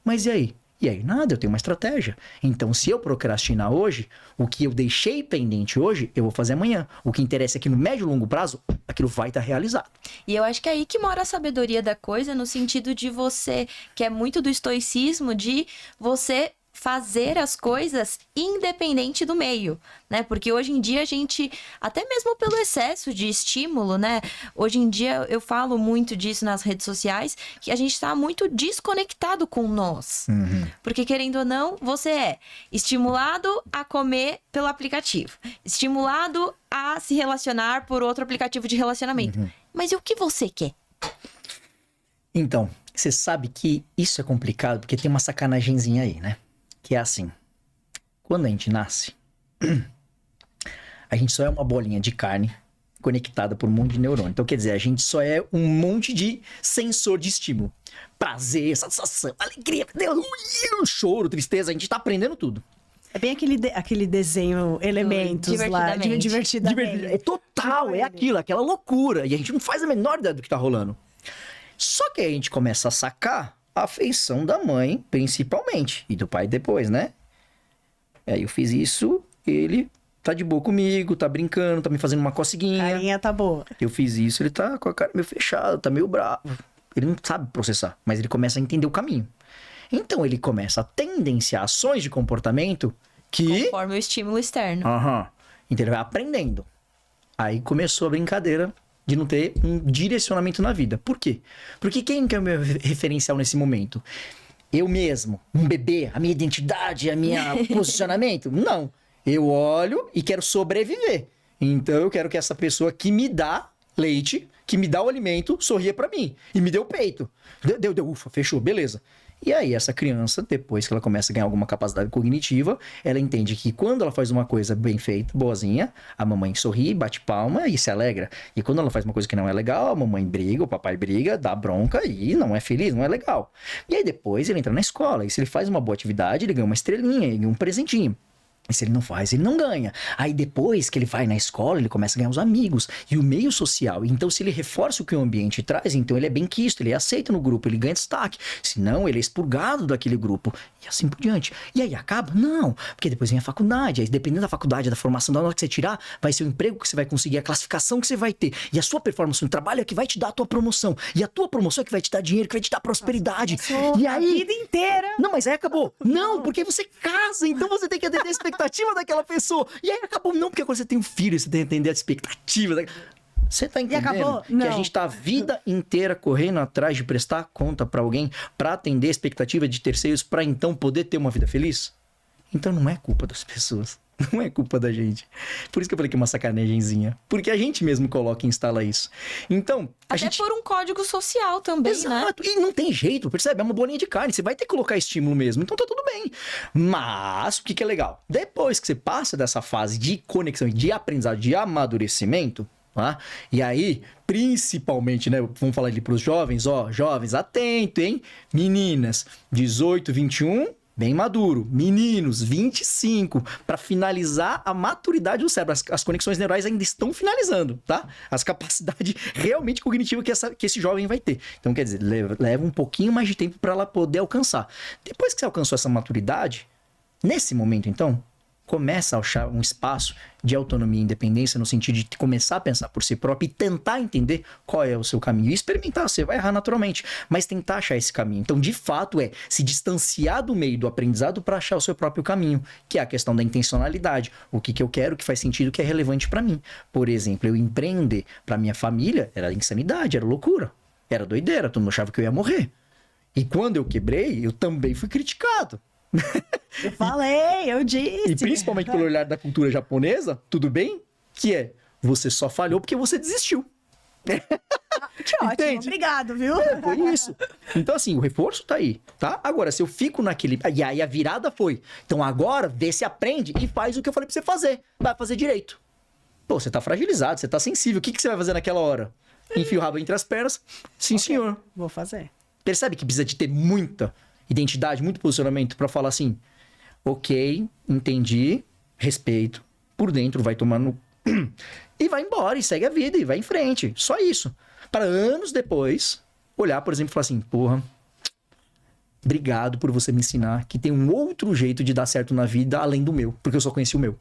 Mas e aí? E aí nada, eu tenho uma estratégia. Então se eu procrastinar hoje, o que eu deixei pendente hoje, eu vou fazer amanhã. O que interessa é que no médio e longo prazo, aquilo vai estar realizado. E eu acho que é aí que mora a sabedoria da coisa, no sentido de você, que é muito do estoicismo, de você fazer as coisas independente do meio, né? Porque hoje em dia a gente, até mesmo pelo excesso de estímulo, né? Hoje em dia eu falo muito disso nas redes sociais, que a gente está muito desconectado com nós. Porque querendo ou não, você é estimulado a comer pelo aplicativo, estimulado a se relacionar por outro aplicativo de relacionamento. Mas e o que você quer? Então, você sabe que isso é complicado, porque tem uma sacanagemzinha aí, né? Que é assim, quando a gente nasce, a gente só é uma bolinha de carne conectada por um monte de neurônio. Então, quer dizer, a gente só é um monte de sensor de estímulo. Prazer, satisfação, alegria, Deus, choro, tristeza, a gente tá aprendendo tudo. É bem aquele desenho, elementos lá, divertidamente. É total, é aquilo, aquela loucura. E a gente não faz a menor ideia do que tá rolando. Só que aí a gente começa a sacar a afeição da mãe, principalmente, e do pai depois, né? Aí eu fiz isso, ele tá de boa comigo, tá brincando, tá me fazendo uma coceguinha. Carinha tá boa. Eu fiz isso, ele tá com a cara meio fechada, tá meio bravo. Ele não sabe processar, mas ele começa a entender o caminho. Então ele começa a tendenciar ações de comportamento que... Conforme o estímulo externo. Então ele vai aprendendo. Aí começou a brincadeira de não ter um direcionamento na vida. Por quê? Porque quem que é o meu referencial nesse momento? Eu mesmo, um bebê, a minha identidade, a minha posicionamento? Não. Eu olho e quero sobreviver. Então eu quero que essa pessoa que me dá leite, que me dá o alimento, sorria pra mim. E me deu o peito. Ufa, fechou, beleza. E aí, essa criança, depois que ela começa a ganhar alguma capacidade cognitiva, ela entende que quando ela faz uma coisa bem feita, boazinha, a mamãe sorri, bate palma e se alegra. E quando ela faz uma coisa que não é legal, a mamãe briga, o papai briga, dá bronca e não é feliz, não é legal. E aí depois ele entra na escola, e se ele faz uma boa atividade, ele ganha uma estrelinha, ele ganha um presentinho. E se ele não faz, ele não ganha. Aí depois que ele vai na escola, ele começa a ganhar os amigos e o meio social. Então se ele reforça o que o ambiente traz, então ele é bem quisto, ele é aceito no grupo, ele ganha destaque. Se não, ele é expurgado daquele grupo e assim por diante. E aí acaba? Não, porque depois vem a faculdade. Aí dependendo da faculdade, da formação, da nota que você tirar, vai ser o emprego que você vai conseguir, a classificação que você vai ter. E a sua performance no trabalho é que vai te dar a tua promoção. E a tua promoção é que vai te dar dinheiro, que vai te dar prosperidade. Nossa, e aí... a vida inteira. Não, mas aí acabou. Não, porque você casa, então você tem que atender a expectativa daquela pessoa. E aí acabou, não, porque quando você tem um filho, você tem que atender a expectativa. Você tá entendendo acabou? que Não. a gente tá a vida inteira correndo atrás de prestar conta pra alguém, pra atender a expectativa de terceiros, pra então poder ter uma vida feliz? Então não é culpa das pessoas. Não é culpa da gente. Por isso que eu falei que é uma sacanagemzinha. Porque a gente mesmo coloca e instala isso. Então, Até por um código social também, né? Exato. E não tem jeito, percebe? É uma bolinha de carne. Você vai ter que colocar estímulo mesmo. Então tá tudo bem. Mas, o que é legal? Depois que você passa dessa fase de conexão, de aprendizado, de amadurecimento, tá? E aí, principalmente, né? Vamos falar ali pros jovens, ó. Jovens, atento, hein? Meninas, 18, 21... bem maduro. Meninos, 25. Para finalizar a maturidade do cérebro. As conexões neurais ainda estão finalizando, tá? As capacidades realmente cognitivas que esse jovem vai ter. Então, quer dizer, leva um pouquinho mais de tempo para ela poder alcançar. Depois que você alcançou essa maturidade, nesse momento, então, começa a achar um espaço de autonomia e independência no sentido de começar a pensar por si próprio e tentar entender qual é o seu caminho. E experimentar, você vai errar naturalmente, mas tentar achar esse caminho. Então, de fato, é se distanciar do meio do aprendizado para achar o seu próprio caminho, que é a questão da intencionalidade. O que eu quero, o que faz sentido, o que é relevante para mim. Por exemplo, eu empreender para minha família era insanidade, era loucura, era doideira, todo mundo achava que eu ia morrer. E quando eu quebrei, eu também fui criticado. Eu falei, eu disse. E principalmente pelo olhar da cultura japonesa, tudo bem? Que é, você só falhou porque você desistiu. Que ótimo, Entende? obrigado, viu? Foi isso. Então, assim, o reforço tá aí, tá? Agora, se eu fico naquele... E aí a virada foi. Então, agora, vê se aprende e faz o que eu falei pra você fazer. Vai fazer direito. Pô, você tá fragilizado, você tá sensível. O que você vai fazer naquela hora? Enfia o rabo entre as pernas? Sim, Ok, senhor. Vou fazer. Percebe que precisa de ter muita identidade, muito posicionamento pra falar assim, ok, entendi, respeito, por dentro vai tomar no... e vai embora, e segue a vida, e vai em frente. Só isso. Para anos depois, olhar, por exemplo, e falar assim, porra, obrigado por você me ensinar que tem um outro jeito de dar certo na vida além do meu, porque eu só conheci o meu.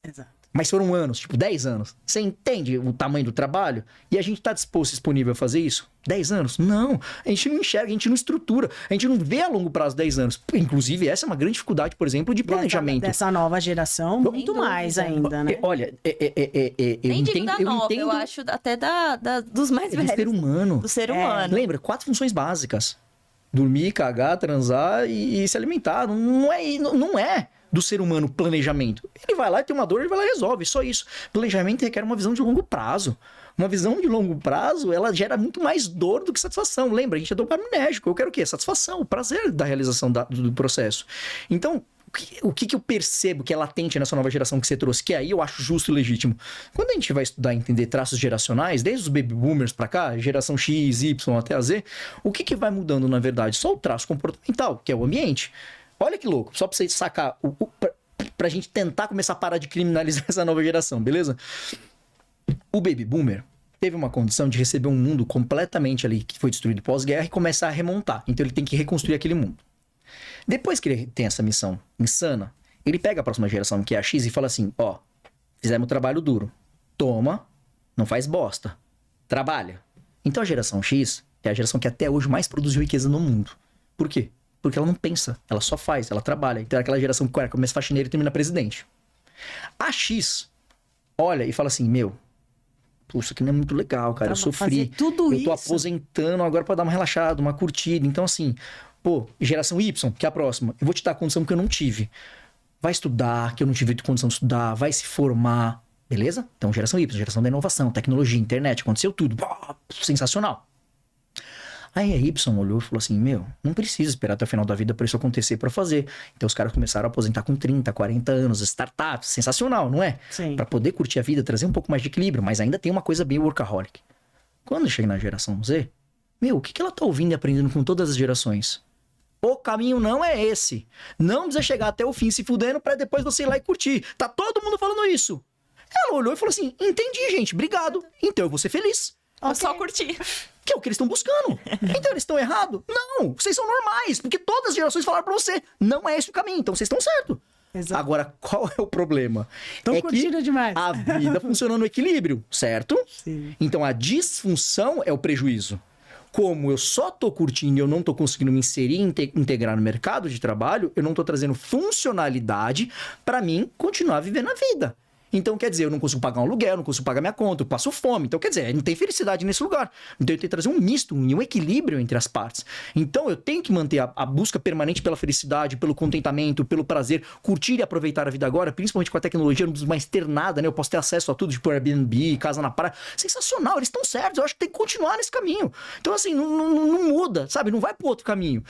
Exato. Mas foram anos, tipo 10 anos. Você entende o tamanho do trabalho? E a gente tá disposto, disponível a fazer isso? 10 anos? Não. A gente não enxerga, a gente não estrutura, a gente não vê a longo prazo 10 anos. Inclusive, essa é uma grande dificuldade, por exemplo, de planejamento. Dessa nova geração, muito dúvida. mais ainda, né? Olha, eu Nem digo entendo... da nova, eu acho até dos mais É do velhos. ser humano. Do ser humano. Lembra? 4 funções básicas. Dormir, cagar, transar e se alimentar. Não é do ser humano planejamento. Ele vai lá e tem uma dor, ele vai lá e resolve. Só isso. Planejamento requer uma visão de longo prazo. Uma visão de longo prazo, ela gera muito mais dor do que satisfação. Lembra? A gente é dopaminérgico. Eu quero o quê? Satisfação, o prazer da realização do processo. Então, o que eu percebo que é latente nessa nova geração que você trouxe, que aí eu acho justo e legítimo. Quando a gente vai estudar e entender traços geracionais, desde os baby boomers pra cá, geração X, Y até a Z, o que vai mudando na verdade? Só o traço comportamental, que é o ambiente. Olha que louco, só pra você sacar, pra gente tentar começar a parar de criminalizar essa nova geração, beleza? O baby boomer teve uma condição de receber um mundo completamente ali que foi destruído pós-guerra e começar a remontar. Então ele tem que reconstruir aquele mundo. Depois que ele tem essa missão insana, ele pega a próxima geração, que é a X, e fala assim, ó, fizemos um trabalho duro. Toma, não faz bosta. Trabalha. Então a geração X é a geração que até hoje mais produziu riqueza no mundo. Por quê? Porque ela não pensa, ela só faz, ela trabalha. Então é aquela geração que começa faxineiro e termina presidente. A X olha e fala assim, meu, pô, isso aqui não é muito legal, cara. Eu sofri. Tudo eu tô isso. aposentando agora pra dar uma relaxada, uma curtida. Então assim, pô, geração Y, que é a próxima, eu vou te dar a condição que eu não tive. Vai estudar, que eu não tive condição de estudar, vai se formar. Beleza? Então, geração Y, geração da inovação, tecnologia, internet, aconteceu tudo. Sensacional. Aí a Y olhou e falou assim, não precisa esperar até o final da vida para isso acontecer, para fazer. Então os caras começaram a aposentar com 30, 40 anos, startups, sensacional, não é? Sim. Para poder curtir a vida, trazer um pouco mais de equilíbrio, mas ainda tem uma coisa bem workaholic. Quando chega na geração Z, o que ela tá ouvindo e aprendendo com todas as gerações? O caminho não é esse. Não precisa chegar até o fim se fudendo para depois você ir lá e curtir. Tá todo mundo falando isso. Ela olhou e falou assim, entendi, gente, obrigado. Então eu vou ser feliz. Okay. Só curtir. Que é o que eles estão buscando. Então eles estão errados? Não, vocês são normais, porque todas as gerações falaram pra você, não é esse o caminho, então vocês estão certos. Exato. Agora, qual é o problema? Estão curtindo demais. A vida funciona no equilíbrio, certo? Sim. Então a disfunção é o prejuízo. Como eu só tô curtindo e eu não tô conseguindo me inserir e integrar no mercado de trabalho, eu não tô trazendo funcionalidade pra mim continuar vivendo a vida. Então, quer dizer, eu não consigo pagar um aluguel, eu não consigo pagar minha conta, eu passo fome. Então, quer dizer, não tem felicidade nesse lugar. Então, eu tenho que trazer um misto, um equilíbrio entre as partes. Então, eu tenho que manter a busca permanente pela felicidade, pelo contentamento, pelo prazer, curtir e aproveitar a vida agora, principalmente com a tecnologia, não preciso mais ter nada, né? Eu posso ter acesso a tudo, tipo Airbnb, casa na praia. Sensacional, eles estão certos, eu acho que tem que continuar nesse caminho. Então, assim, não muda, sabe? Não vai pro outro caminho.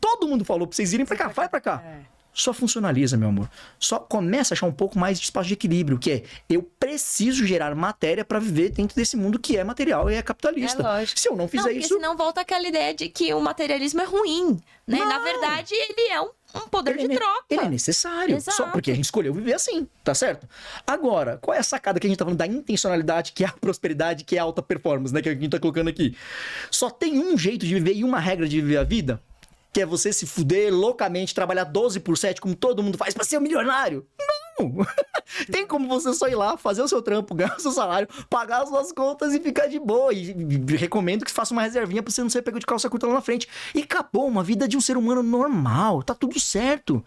Todo mundo falou pra vocês irem pra cá, vai pra cá. Só funcionaliza, meu amor. Só começa a achar um pouco mais de espaço de equilíbrio, que é, eu preciso gerar matéria para viver dentro desse mundo que é material e é capitalista. É lógico. Se eu não fizer isso... Porque senão volta aquela ideia de que o materialismo é ruim, né? Não. Na verdade, ele é um poder de troca. Ele é necessário, Exato. só porque a gente escolheu viver assim, tá certo? Agora, qual é a sacada que a gente tá falando da intencionalidade, que é a prosperidade, que é a alta performance, né? Que a gente tá colocando aqui. Só tem um jeito de viver e uma regra de viver a vida, que é você se fuder loucamente, trabalhar 12 por 7, como todo mundo faz, pra ser um milionário. Não! Tem como você só ir lá, fazer o seu trampo, ganhar o seu salário, pagar as suas contas e ficar de boa. E recomendo que faça uma reservinha pra você não ser pego de calça curta lá na frente. E acabou, uma vida de um ser humano normal. Tá tudo certo.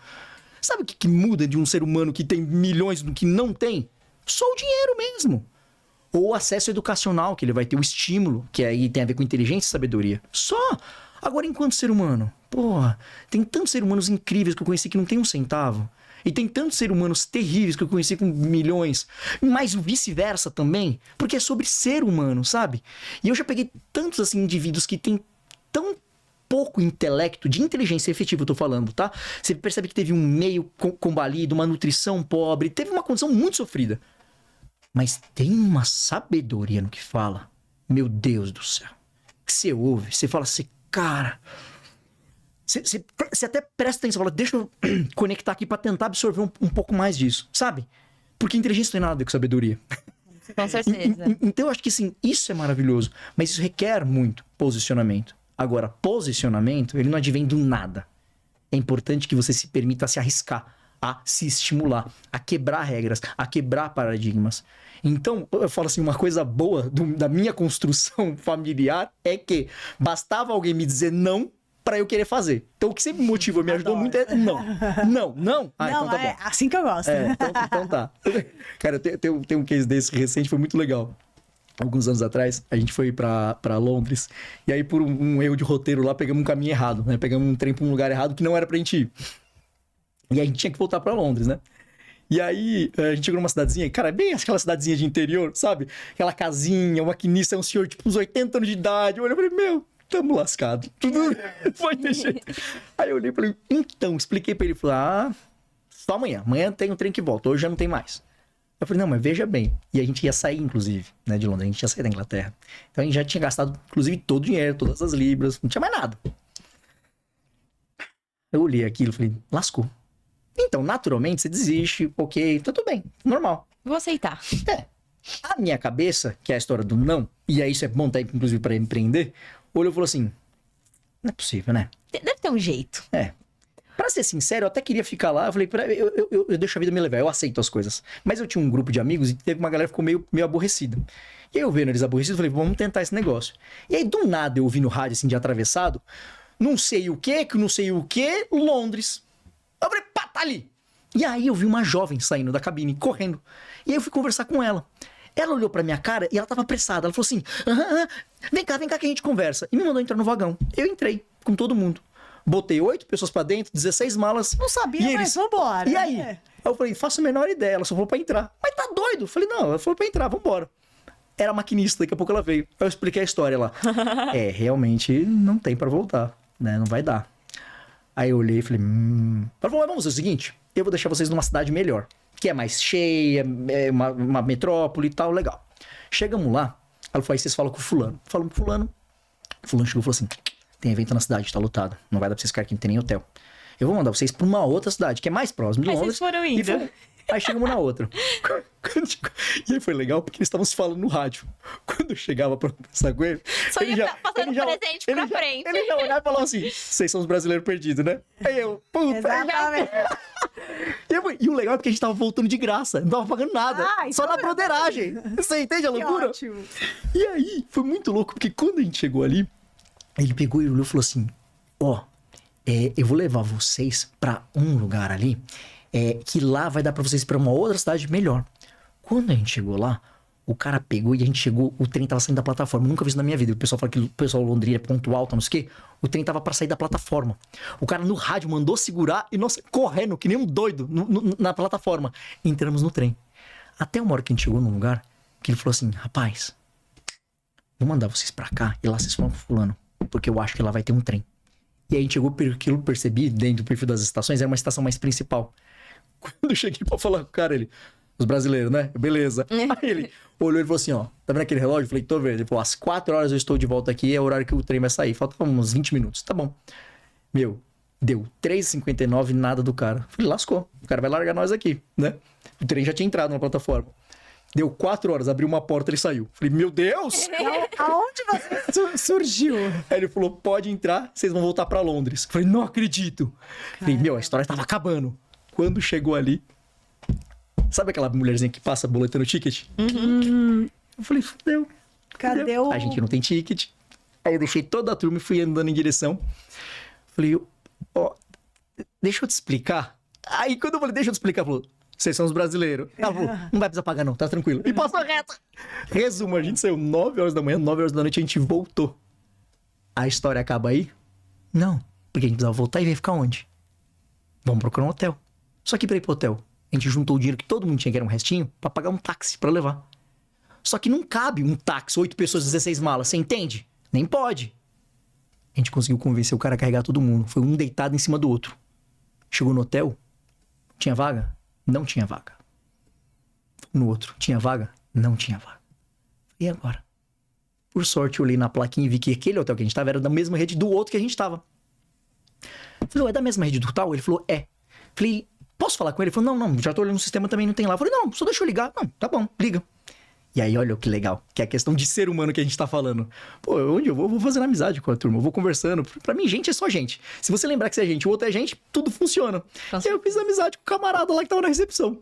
Sabe o que muda de um ser humano que tem milhões do que não tem? Só o dinheiro mesmo. Ou o acesso educacional, que ele vai ter o estímulo, que aí tem a ver com inteligência e sabedoria. Só! Agora, enquanto ser humano, porra, tem tantos seres humanos incríveis que eu conheci que não tem um centavo. E tem tantos seres humanos terríveis que eu conheci com milhões. Mas vice-versa também, porque é sobre ser humano, sabe? E eu já peguei tantos, assim, indivíduos que têm tão pouco intelecto, de inteligência efetiva eu tô falando, tá? Você percebe que teve um meio combalido, uma nutrição pobre, teve uma condição muito sofrida. Mas tem uma sabedoria no que fala. Meu Deus do céu. Que você ouve, você fala assim, cara, você até presta atenção, fala, deixa eu conectar aqui pra tentar absorver um pouco mais disso, sabe? Porque inteligência não tem nada a ver com sabedoria. Com certeza. Então eu acho que sim, isso é maravilhoso, mas isso requer muito posicionamento. Agora, posicionamento, ele não advém do nada. É importante que você se permita se arriscar, a se estimular, a quebrar regras, a quebrar paradigmas. Então, eu falo assim, uma coisa boa da minha construção familiar é que bastava alguém me dizer não pra eu querer fazer. Então, o que sempre me motivou, me ajudou muito é não. Não. Ah, não, então tá bom. é assim que eu gosto. Então tá. Cara, eu tenho um case desse recente, foi muito legal. Alguns anos atrás, a gente foi pra Londres. E aí, por um erro de roteiro lá, pegamos um caminho errado, né? Pegamos um trem pra um lugar errado que não era pra gente ir. E a gente tinha que voltar pra Londres, né? E aí, a gente chegou numa cidadezinha, cara, bem aquela cidadezinha de interior, sabe? Aquela casinha, uma maquinista, um senhor, tipo, uns 80 anos de idade. Eu olhei e falei, tamo lascado. Tudo vai ter jeito. Aí eu olhei e falei, então, expliquei pra ele. Falei, só amanhã. Amanhã tem um trem que volta, hoje já não tem mais. Eu falei, não, mas veja bem. E a gente ia sair, inclusive, né, de Londres. A gente ia sair da Inglaterra. Então a gente já tinha gastado, inclusive, todo o dinheiro, todas as libras. Não tinha mais nada. Eu olhei aquilo e falei, lascou. Então, naturalmente, você desiste, ok, tudo bem, normal. Vou aceitar. A minha cabeça, que é a história do não, e aí isso é bom, tá, inclusive, pra empreender, olhou e falou assim, não é possível, né? Deve ter um jeito. Pra ser sincero, eu até queria ficar lá, eu falei, eu deixo a vida me levar, eu aceito as coisas. Mas eu tinha um grupo de amigos e teve uma galera que ficou meio aborrecida. E aí eu vendo eles aborrecidos, eu falei, vamos tentar esse negócio. E aí, do nada, eu ouvi no rádio, assim, de atravessado, não sei o que, Londres. Eu falei, pá, tá ali. E aí eu vi uma jovem saindo da cabine, correndo. E aí eu fui conversar com ela. Ela olhou pra minha cara e ela tava apressada. Ela falou assim, vem cá que a gente conversa. E me mandou entrar no vagão. Eu entrei com todo mundo. Botei 8 pessoas pra dentro, 16 malas. Não sabia, mas vambora. E aí? Aí eu falei, faço a menor ideia. Ela só falou pra entrar. Mas tá doido? Eu falei, não, ela falou pra entrar, vambora. Era maquinista, daqui a pouco ela veio. Aí eu expliquei a história lá. Realmente não tem pra voltar, né? Não vai dar. Aí eu olhei e falei, Ela falou, mas vamos fazer o seguinte, eu vou deixar vocês numa cidade melhor, que é mais cheia, é uma metrópole e tal, legal. Chegamos lá, ela falou, aí vocês falam com o fulano. Falamos com o fulano. O fulano chegou e falou assim, tem evento na cidade, tá lotado. Não vai dar pra vocês ficar aqui, não tem nem hotel. Eu vou mandar vocês pra uma outra cidade, que é mais próxima de Londres. Aí vocês foram indo. Aí chegamos na outra. E aí foi legal, porque eles estavam se falando no rádio. Quando eu chegava pra conversar com ele... Só ia passando presente pra frente. Ele já olhava e falava assim, vocês são os brasileiros perdidos, né? Aí eu, puta... Exatamente. E o legal é porque a gente tava voltando de graça, não tava pagando nada. Só na broderagem. Você entende a loucura? Ótimo. E aí, foi muito louco, porque quando a gente chegou ali, ele pegou e olhou e falou assim, eu vou levar vocês pra um lugar ali, que lá vai dar pra vocês ir pra uma outra cidade melhor. Quando a gente chegou lá, o cara pegou e a gente chegou, o trem tava saindo da plataforma. Eu nunca vi isso na minha vida. O pessoal fala que o pessoal Londrina é pontual, não sei o quê. O trem tava pra sair da plataforma. O cara no rádio mandou segurar e nós correndo, que nem um doido, na plataforma. Entramos no trem. Até uma hora que a gente chegou num lugar, que ele falou assim, rapaz, vou mandar vocês pra cá e lá vocês falam com fulano, porque eu acho que lá vai ter um trem. E aí a gente chegou, aquilo eu percebi, dentro do perfil das estações, era uma estação mais principal. Quando eu cheguei pra falar com o cara, os brasileiros, né? Beleza. Aí ele olhou e falou assim, tá vendo aquele relógio? Eu falei, tô vendo. Ele falou, às 4 horas eu estou de volta aqui, é o horário que o trem vai sair. Faltavam uns 20 minutos. Tá bom. Deu 3h59, nada do cara. Falei, lascou. O cara vai largar nós aqui, né? O trem já tinha entrado na plataforma. Deu 4 horas, abriu uma porta e ele saiu. Falei, meu Deus! Aonde você surgiu? Aí ele falou, pode entrar, vocês vão voltar pra Londres. Falei, não acredito. Falei, a história tava acabando. Quando chegou ali, sabe aquela mulherzinha que passa boletando ticket? Eu falei, fudeu. Cadê o... A gente não tem ticket. Aí eu deixei toda a turma e fui andando em direção. Falei, deixa eu te explicar. Aí quando eu falei, deixa eu te explicar, falou, vocês são os brasileiros. Ela falou, não vai precisar pagar não, tá tranquilo. E passou reta. Resumo, a gente saiu 9 horas da manhã, 9 horas da noite a gente voltou. A história acaba aí? Não, porque a gente precisava voltar e veio ficar onde? Vamos procurar um hotel. Só que pra ir pro hotel, a gente juntou o dinheiro que todo mundo tinha, que era um restinho, pra pagar um táxi pra levar. Só que não cabe um táxi, 8 pessoas, 16 malas, você entende? Nem pode. A gente conseguiu convencer o cara a carregar todo mundo. Foi um deitado em cima do outro. Chegou no hotel, tinha vaga? Não tinha vaga. No outro, tinha vaga? Não tinha vaga. E agora? Por sorte, eu olhei na plaquinha e vi que aquele hotel que a gente tava era da mesma rede do outro que a gente tava. Falei, é da mesma rede do tal? Ele falou, é. Falei, posso falar com ele? Ele falou, não, já tô olhando no sistema, também não tem lá. Eu falei, não, só deixa eu ligar. Não, tá bom, liga. E aí, olha que legal, que é a questão de ser humano que a gente tá falando. Pô, onde eu vou fazendo amizade com a turma, eu vou conversando. Pra mim, gente é só gente. Se você lembrar que você é gente, o outro é gente, tudo funciona. E aí eu fiz amizade com o camarada lá que tava na recepção.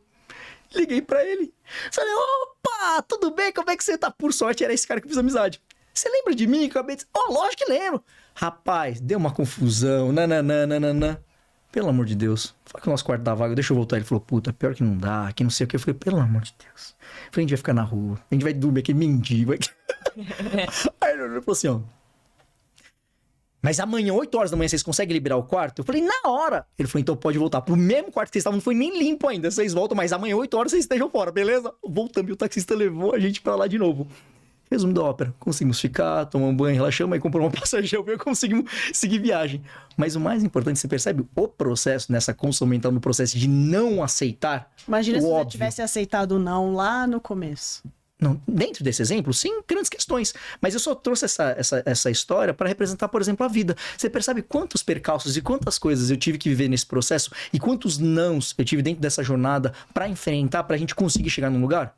Liguei pra ele. Falei, opa, tudo bem? Como é que você tá? Por sorte, era esse cara que eu fiz amizade. Você lembra de mim? Acabei de... lógico que lembro. Rapaz, deu uma confusão, nananana. Pelo amor de Deus. Fala que o nosso quarto dá vaga, deixa eu voltar. Ele falou, puta, pior que não dá, que não sei o que. Eu falei, pelo amor de Deus. Eu falei, a gente vai ficar na rua, a gente vai dormir aqui, mendigo. Aí ele falou assim, mas amanhã, 8 horas da manhã, vocês conseguem liberar o quarto? Eu falei, na hora. Ele falou, então pode voltar pro mesmo quarto que vocês estavam, não foi nem limpo ainda. Vocês voltam, mas amanhã, 8 horas, vocês estejam fora, beleza? Voltamos e o taxista levou a gente pra lá de novo. Resumo da ópera. Conseguimos ficar, tomar um banho, relaxamos, aí compramos uma passagem, conseguimos seguir viagem. Mas o mais importante, você percebe o processo nessa construção mental, no processo de não aceitar. Imagina se você tivesse aceitado o não lá no começo. Não, dentro desse exemplo, sim, grandes questões. Mas eu só trouxe essa história para representar, por exemplo, a vida. Você percebe quantos percalços e quantas coisas eu tive que viver nesse processo e quantos nãos eu tive dentro dessa jornada para enfrentar, pra gente conseguir chegar num lugar?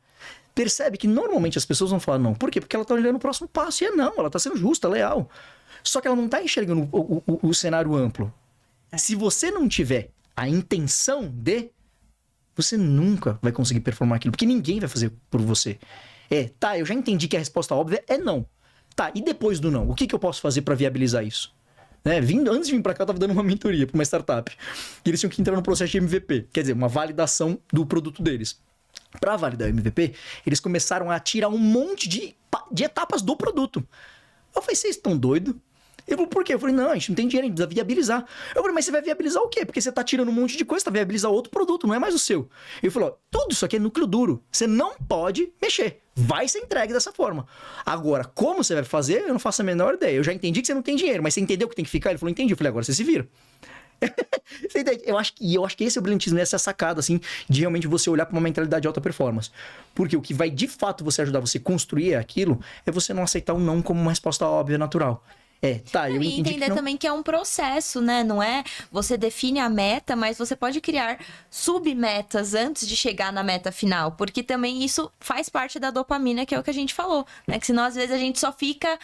Percebe que normalmente as pessoas vão falar não. Por quê? Porque ela tá olhando o próximo passo. E não, ela tá sendo justa, leal. Só que ela não tá enxergando o cenário amplo. Se você não tiver a intenção você nunca vai conseguir performar aquilo. Porque ninguém vai fazer por você. Eu já entendi que a resposta óbvia é não. Tá, e depois do não? O que eu posso fazer para viabilizar isso? Antes de vir para cá, eu tava dando uma mentoria para uma startup. E eles tinham que entrar no processo de MVP. Quer dizer, uma validação do produto deles. Para validar o MVP, eles começaram a tirar um monte de etapas do produto. Eu falei, vocês estão doidos? Ele falou, por quê? Eu falei, não, a gente não tem dinheiro, a gente precisa viabilizar. Eu falei, mas você vai viabilizar o quê? Porque você tá tirando um monte de coisa, tá viabilizar outro produto, não é mais o seu. Ele falou, tudo isso aqui é núcleo duro, você não pode mexer, vai ser entregue dessa forma. Agora, como você vai fazer, eu não faço a menor ideia. Eu já entendi que você não tem dinheiro, mas você entendeu que tem que ficar? Ele falou, entendi. Eu falei, agora você se vira. Você entende? Eu acho que esse é o brilhantismo, essa sacada, assim, de realmente você olhar para uma mentalidade de alta performance. Porque o que vai, de fato, você ajudar você a construir aquilo é você não aceitar o não como uma resposta óbvia, natural. Eu E entender também que é um processo, né? Não é você define a meta, mas você pode criar submetas antes de chegar na meta final. Porque também isso faz parte da dopamina, que é o que a gente falou, né? Que senão, às vezes, a gente só fica,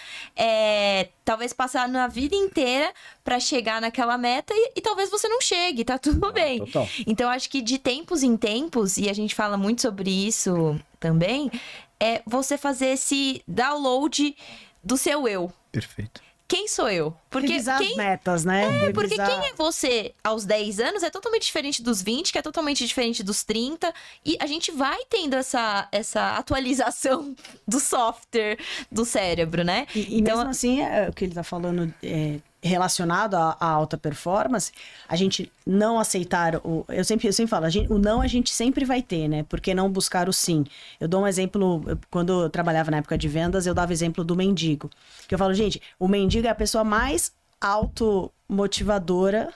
talvez, passar na vida inteira para chegar naquela meta e talvez você não chegue, tá tudo bem. Total. Então, acho que de tempos em tempos, e a gente fala muito sobre isso também, é você fazer esse download do seu eu. Perfeito. Quem sou eu? Porque Revisar as metas, né? porque quem é você aos 10 anos é totalmente diferente dos 20, que é totalmente diferente dos 30. E a gente vai tendo essa atualização do software do cérebro, né? E então, mesmo assim, o que ele tá falando relacionado à alta performance, a gente não aceitar eu sempre falo, o não a gente sempre vai ter, né? Por que não buscar o sim? Eu dou um exemplo, quando eu trabalhava na época de vendas, eu dava exemplo do mendigo. Que eu falo, gente, o mendigo é a pessoa mais automotivadora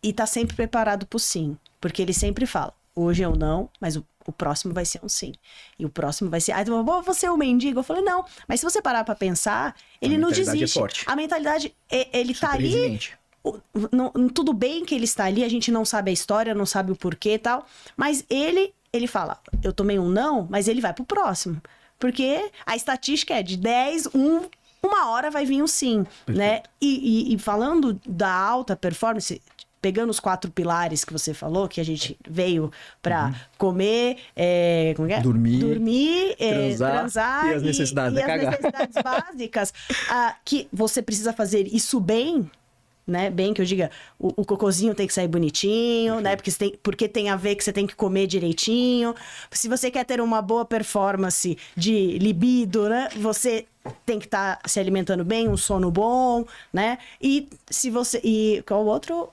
e tá sempre preparado pro sim. Porque ele sempre fala, hoje é um não, mas o próximo vai ser um sim. E o próximo vai ser... Ah, então, você é o mendigo? Eu falei, não. Mas se você parar pra pensar, ele não desiste. É forte. A mentalidade, ele tá ali... Tudo bem que ele está ali, a gente não sabe a história, não sabe o porquê e tal. Mas ele fala, eu tomei um não, mas ele vai pro próximo. Porque a estatística é de 10, uma hora vai vir um sim, né? E falando da alta performance... Pegando os 4 pilares que você falou, que a gente veio para comer, dormir, transar e as necessidades, necessidades básicas, que você precisa fazer isso bem, né? Bem que eu diga, o cocôzinho tem que sair bonitinho, né? Porque tem a ver que você tem que comer direitinho. Se você quer ter uma boa performance de libido, né? Você tem que estar se alimentando bem, um sono bom, né? E se você... E qual o outro?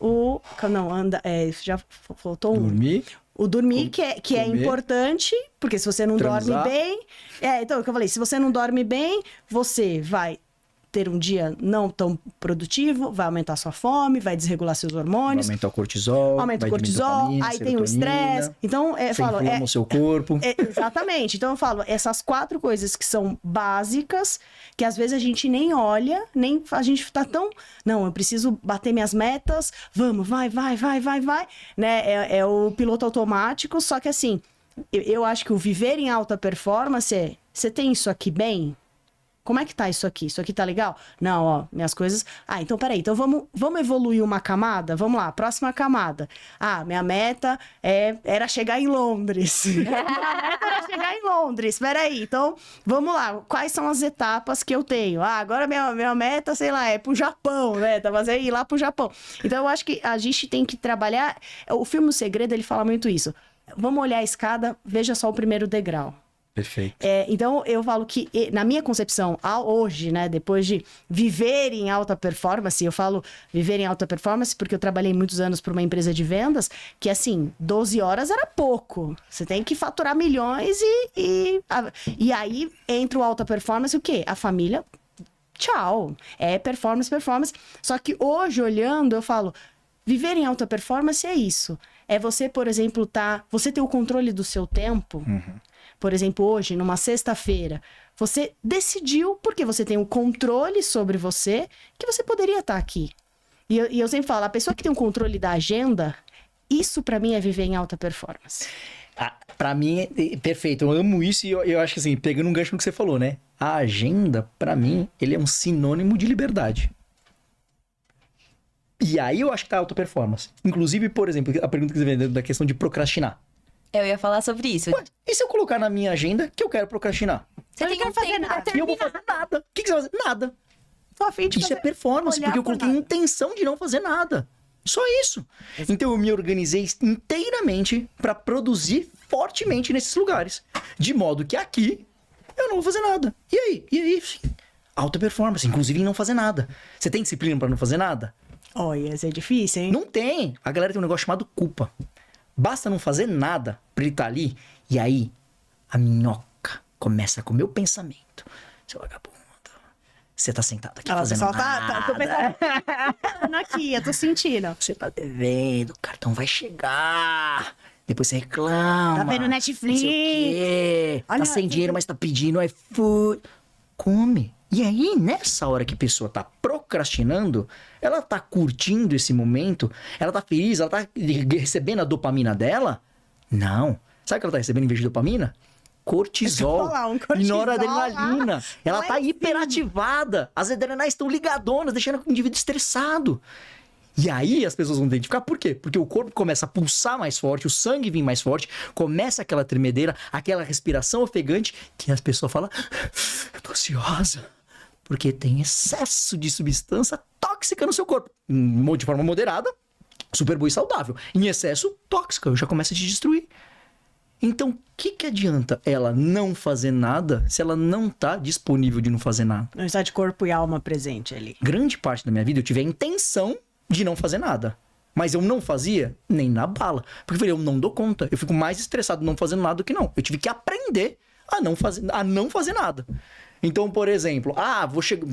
Já faltou um. Dormir. O dormir, que é importante, porque se você não dorme bem... Então, o que eu falei, se você não dorme bem, você vai ter um dia não tão produtivo, vai aumentar sua fome, vai desregular seus hormônios. Vai aumentar o cortisol. Aumenta o cortisol, aí tem o estresse. Então, inflama o seu corpo. Exatamente. Então, eu falo, essas 4 coisas que são básicas, que às vezes a gente nem olha, nem a gente tá tão... Não, eu preciso bater minhas metas, vamos, vai, né? É o piloto automático, só que assim, eu acho que o viver em alta performance você tem isso aqui bem? Como é que tá isso aqui? Isso aqui tá legal? Não, ó, minhas coisas... então peraí. Então vamos evoluir uma camada? Vamos lá, próxima camada. Minha meta era chegar em Londres. Minha meta era chegar em Londres. Peraí, então vamos lá. Quais são as etapas que eu tenho? Agora minha meta, sei lá, é pro Japão, né? Tá fazendo ir lá pro Japão. Então eu acho que a gente tem que trabalhar... O filme O Segredo, ele fala muito isso. Vamos olhar a escada, veja só o primeiro degrau. Perfeito. Então, eu falo que, na minha concepção, hoje, né, depois de viver em alta performance, eu falo viver em alta performance porque eu trabalhei muitos anos para uma empresa de vendas, que assim, 12 horas era pouco. Você tem que faturar milhões e aí entra o alta performance, o quê? A família, tchau. É performance. Só que hoje, olhando, eu falo, viver em alta performance é isso. É você, por exemplo, você ter o controle do seu tempo. Por exemplo, hoje, numa sexta-feira, você decidiu, porque você tem um controle sobre você, que você poderia estar aqui. E eu sempre falo, a pessoa que tem um controle da agenda, isso pra mim é viver em alta performance. Pra mim, é perfeito. Eu amo isso e eu acho que assim, pegando um gancho no que você falou, né? A agenda, pra mim, ele é um sinônimo de liberdade. E aí eu acho que tá alta performance. Inclusive, por exemplo, a pergunta que você vem da questão de procrastinar. Eu ia falar sobre isso. Ué, e se eu colocar na minha agenda que eu quero procrastinar? Você tem que fazer nada. E eu vou fazer nada. O que você vai fazer? Nada. Tô a fim de isso é performance, porque eu coloquei intenção de não fazer nada. Só isso. Então eu me organizei inteiramente para produzir fortemente nesses lugares. De modo que aqui eu não vou fazer nada. E aí? Alta performance, inclusive em não fazer nada. Você tem disciplina pra não fazer nada? Olha, isso é difícil, hein? Não tem. A galera tem um negócio chamado culpa. Basta não fazer nada pra ele estar ali. E aí, a minhoca começa com o meu pensamento. Seu vagabundo, você tá sentado aqui fazendo nada. Tô pensando aqui, eu tô sentindo. Você tá devendo, o cartão vai chegar. Depois você reclama. Tá vendo Netflix. Não sei o quê. Olha, tá sem dinheiro, mas tá pedindo iFood. Come. E aí, nessa hora que a pessoa tá procrastinando, ela tá curtindo esse momento, ela tá feliz, ela tá recebendo a dopamina dela? Não. Sabe o que ela tá recebendo em vez de dopamina? Cortisol, cortisol e noradrenalina. lá. Ela Lá tá em hiperativada. As adrenais estão ligadonas, deixando o indivíduo estressado. E aí as pessoas vão identificar por quê? Porque o corpo começa a pulsar mais forte, o sangue vem mais forte, começa aquela tremedeira, aquela respiração ofegante, que as pessoas falam, eu tô ansiosa, porque tem excesso de substância tóxica no seu corpo. De forma moderada, super boa e saudável. Em excesso, tóxica, já começa a te destruir. Então, o que adianta ela não fazer nada se ela não tá disponível de não fazer nada? Não está de corpo e alma presente ali. Grande parte da minha vida eu tive a intenção de não fazer nada. Mas eu não fazia nem na bala. Porque eu falei, eu não dou conta. Eu fico mais estressado não fazendo nada do que não. Eu tive que aprender a não fazer nada. Então, por exemplo, vou chegar...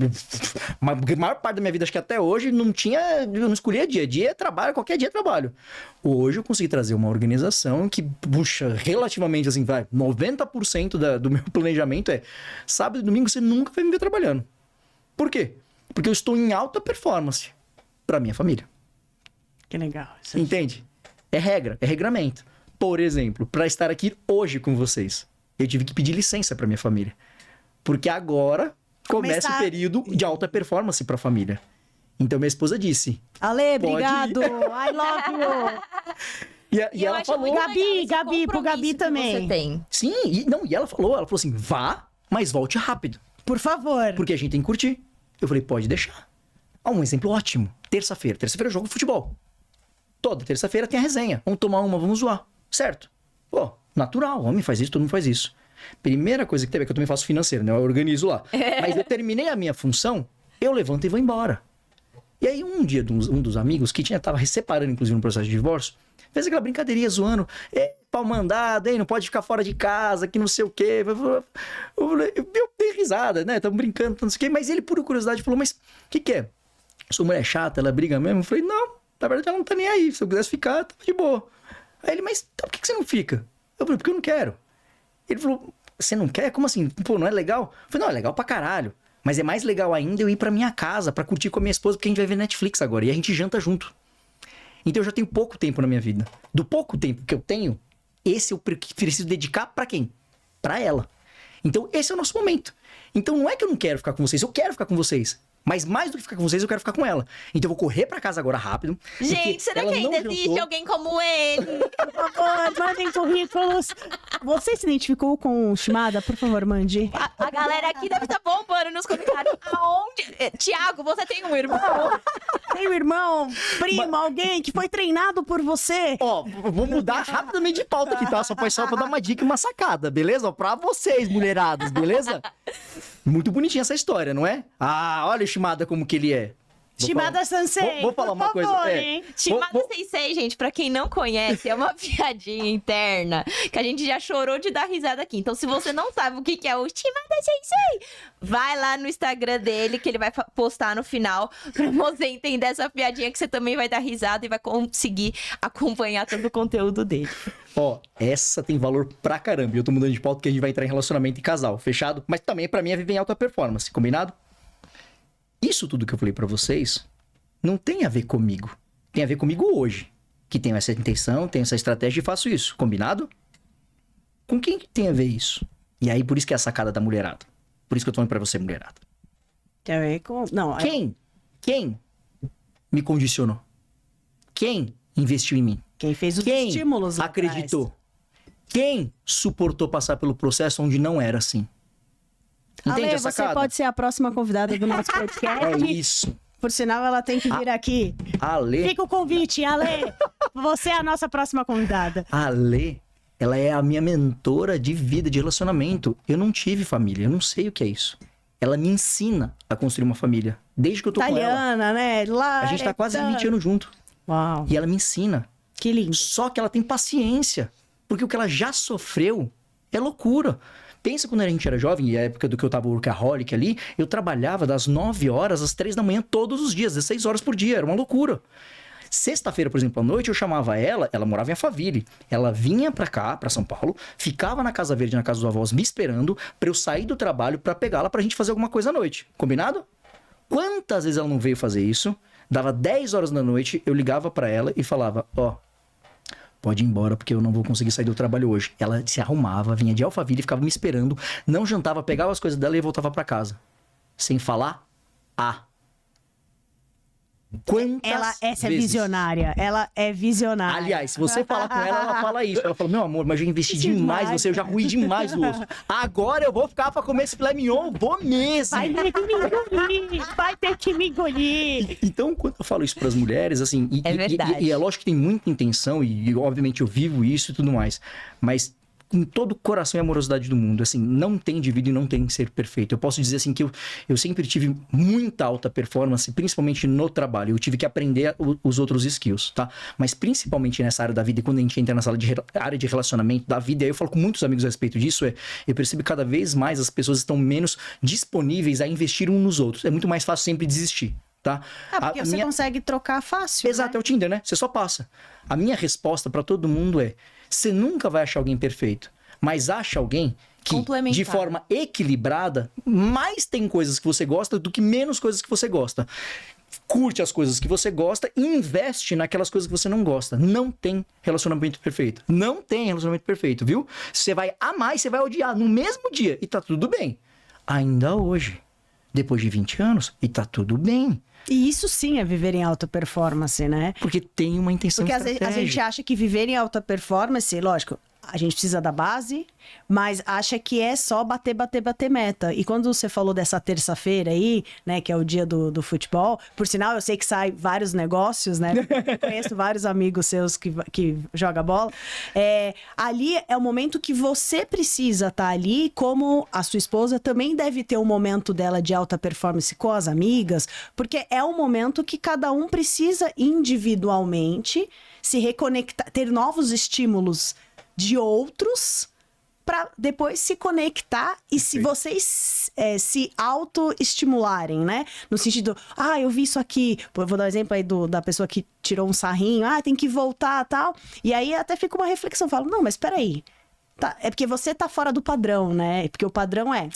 A maior parte da minha vida, acho que até hoje, eu não escolhia dia. Dia é trabalho, qualquer dia é trabalho. Hoje eu consegui trazer uma organização que, puxa, relativamente assim, 90% do meu planejamento é sábado e domingo você nunca vai me ver trabalhando. Por quê? Porque eu estou em alta performance para minha família. Que legal. Entende? É regra, é regramento. Por exemplo, para estar aqui hoje com vocês, eu tive que pedir licença para minha família. Porque agora começa o período de alta performance para a família. Então minha esposa disse... Ale, obrigado. I love you. E ela falou... Gabi, pro Gabi também. Você tem. Sim, e ela falou assim, vá, mas volte rápido. Por favor. Porque a gente tem que curtir. Eu falei, pode deixar. Um exemplo ótimo. Terça-feira eu jogo futebol. Toda terça-feira tem a resenha. Vamos tomar uma, vamos zoar. Certo? Pô, natural. O homem faz isso, todo mundo faz isso. Primeira coisa que teve é que eu também faço financeiro, né? Eu organizo lá. Mas eu terminei a minha função, eu levanto e vou embora. E aí um dia um dos amigos, que tava separando inclusive no processo de divórcio, fez aquela brincadeirinha zoando. Pau mandado, não pode ficar fora de casa, que não sei o quê. Eu dei risada, né? Tamo brincando, não sei o quê. Mas ele, por curiosidade, falou, mas o que é? Sua mulher é chata, ela briga mesmo? Eu falei, não, na verdade ela não tá nem aí. Se eu quisesse ficar, tá de boa. Aí ele, mas então, por que você não fica? Eu falei, porque eu não quero. Ele falou, você não quer? Como assim? Pô, não é legal? Eu falei, não, é legal pra caralho. Mas é mais legal ainda eu ir pra minha casa, pra curtir com a minha esposa, porque a gente vai ver Netflix agora. E a gente janta junto. Então eu já tenho pouco tempo na minha vida. Do pouco tempo que eu tenho, esse eu preciso dedicar pra quem? Pra ela. Então esse é o nosso momento. Então não é que eu não quero ficar com vocês, eu quero ficar com vocês. Mas mais do que ficar com vocês, eu quero ficar com ela. Então eu vou correr pra casa agora rápido. Gente, será que ainda existe alguém como ele? Por favor, mandem currículos. Você se identificou com o Shimada? Por favor, mande. A galera aqui deve estar bombando nos comentários. Aonde? Tiago, você tem um irmão? Tem um irmão, primo, alguém que foi treinado por você? Ó, vou mudar rapidamente de pauta aqui, tá? Só pra dar uma dica e uma sacada, beleza? Ó, pra vocês, mulheradas, beleza? Muito bonitinha essa história, não é? Olha o Shimada como que ele é. Shimada Sensei, vou falar uma coisa. Hein? Shimada Sensei, gente, pra quem não conhece, é uma piadinha interna que a gente já chorou de dar risada aqui. Então, se você não sabe o que é o Shimada Sensei, vai lá no Instagram dele, que ele vai postar no final, pra você entender essa piadinha, que você também vai dar risada e vai conseguir acompanhar todo o conteúdo dele. Ó, essa tem valor pra caramba. E eu tô mudando de pauta porque a gente vai entrar em relacionamento e casal, fechado? Mas também pra mim é viver em alta performance, combinado? Isso tudo que eu falei pra vocês não tem a ver comigo. Tem a ver comigo hoje. Que tenho essa intenção, tenho essa estratégia e faço isso. Combinado? Com quem que tem a ver isso? E aí, por isso que é a sacada da mulherada. Por isso que eu tô falando pra você, mulherada. Tem a ver com... Não, Quem me condicionou? Quem investiu em mim? Quem fez os estímulos lá acreditou? atrás. Quem suportou passar pelo processo onde não era assim? Entende Ale, a sacada? você pode ser a próxima convidada do nosso podcast. É isso. Por sinal, ela tem que vir aqui. Ale, Fica o convite, Ale. Você é a nossa próxima convidada. ela é a minha mentora de vida, de relacionamento. Eu não tive família, eu não sei o que é isso. ela me ensina a construir uma família. Desde que eu tô com ela. Italiana, né? A gente tá quase 20 anos junto. Uau. E ela me ensina. Que lindo. Só que ela tem paciência. Porque o que ela já sofreu é loucura. Pensa quando a gente era jovem, e a época do que eu tava workaholic ali, eu trabalhava das 9 horas às 3 da manhã todos os dias, 16 horas por dia. Era uma loucura. Sexta-feira, por exemplo, à noite, eu chamava ela morava em Alphaville. Ela vinha pra cá, pra São Paulo, ficava na Casa Verde, na casa dos avós, me esperando pra eu sair do trabalho pra pegá-la pra gente fazer alguma coisa à noite. Combinado? Quantas vezes ela não veio fazer isso? Dava 10 horas da noite, eu ligava pra ela e falava, pode ir embora porque eu não vou conseguir sair do trabalho hoje. Ela se arrumava, vinha de Alphaville, ficava me esperando, não jantava, pegava as coisas dela e voltava pra casa. Sem falar Essa é visionária. Ela é visionária. Aliás, se você falar com ela fala isso. Ela fala, meu amor, mas eu investi demais em você, eu já ruí demais o osso. Agora eu vou ficar pra comer esse filé mignon, vou mesmo. Vai ter que me engolir, vai ter que me engolir. Então, quando eu falo isso pras mulheres, assim... É verdade. E é lógico que tem muita intenção, e obviamente eu vivo isso e tudo mais, mas... com todo o coração e amorosidade do mundo, assim, não tem indivíduo e não tem ser perfeito. Eu posso dizer, assim, que eu sempre tive muita alta performance, principalmente no trabalho. Eu tive que aprender os outros skills, tá? Mas principalmente nessa área da vida, e quando a gente entra nessa área de relacionamento da vida, aí eu falo com muitos amigos a respeito disso, eu percebo que cada vez mais as pessoas estão menos disponíveis a investir uns nos outros. É muito mais fácil sempre desistir. Tá? Porque você consegue trocar fácil. Exato, né? É o Tinder, né? Você só passa. A minha resposta pra todo mundo é: você nunca vai achar alguém perfeito, mas acha alguém que, de forma equilibrada, mais tem coisas que você gosta do que menos coisas que você gosta. Curte as coisas que você gosta e investe naquelas coisas que você não gosta. Não tem relacionamento perfeito. Não tem relacionamento perfeito, viu? Você vai amar e você vai odiar no mesmo dia e tá tudo bem. Ainda hoje, depois de 20 anos, e tá tudo bem. E isso sim é viver em alta performance, né? Porque tem uma intenção estratégica. Porque a gente acha que viver em alta performance, lógico, a gente precisa da base, mas acha que é só bater meta. E quando você falou dessa terça-feira aí, né, que é o dia do futebol, por sinal, eu sei que sai vários negócios, né? Eu conheço vários amigos seus que jogam bola. Ali é o momento que você precisa estar ali, como a sua esposa também deve ter um momento dela de alta performance com as amigas, porque é um momento que cada um precisa individualmente se reconectar, ter novos estímulos de outros para depois se conectar e se vocês se autoestimularem, né? No sentido, eu vi isso aqui, vou dar um exemplo aí da pessoa que tirou um sarrinho, tem que voltar, tal. E aí até fica uma reflexão, falo, não, mas espera aí. Tá, é porque você tá fora do padrão, né? Porque o padrão é,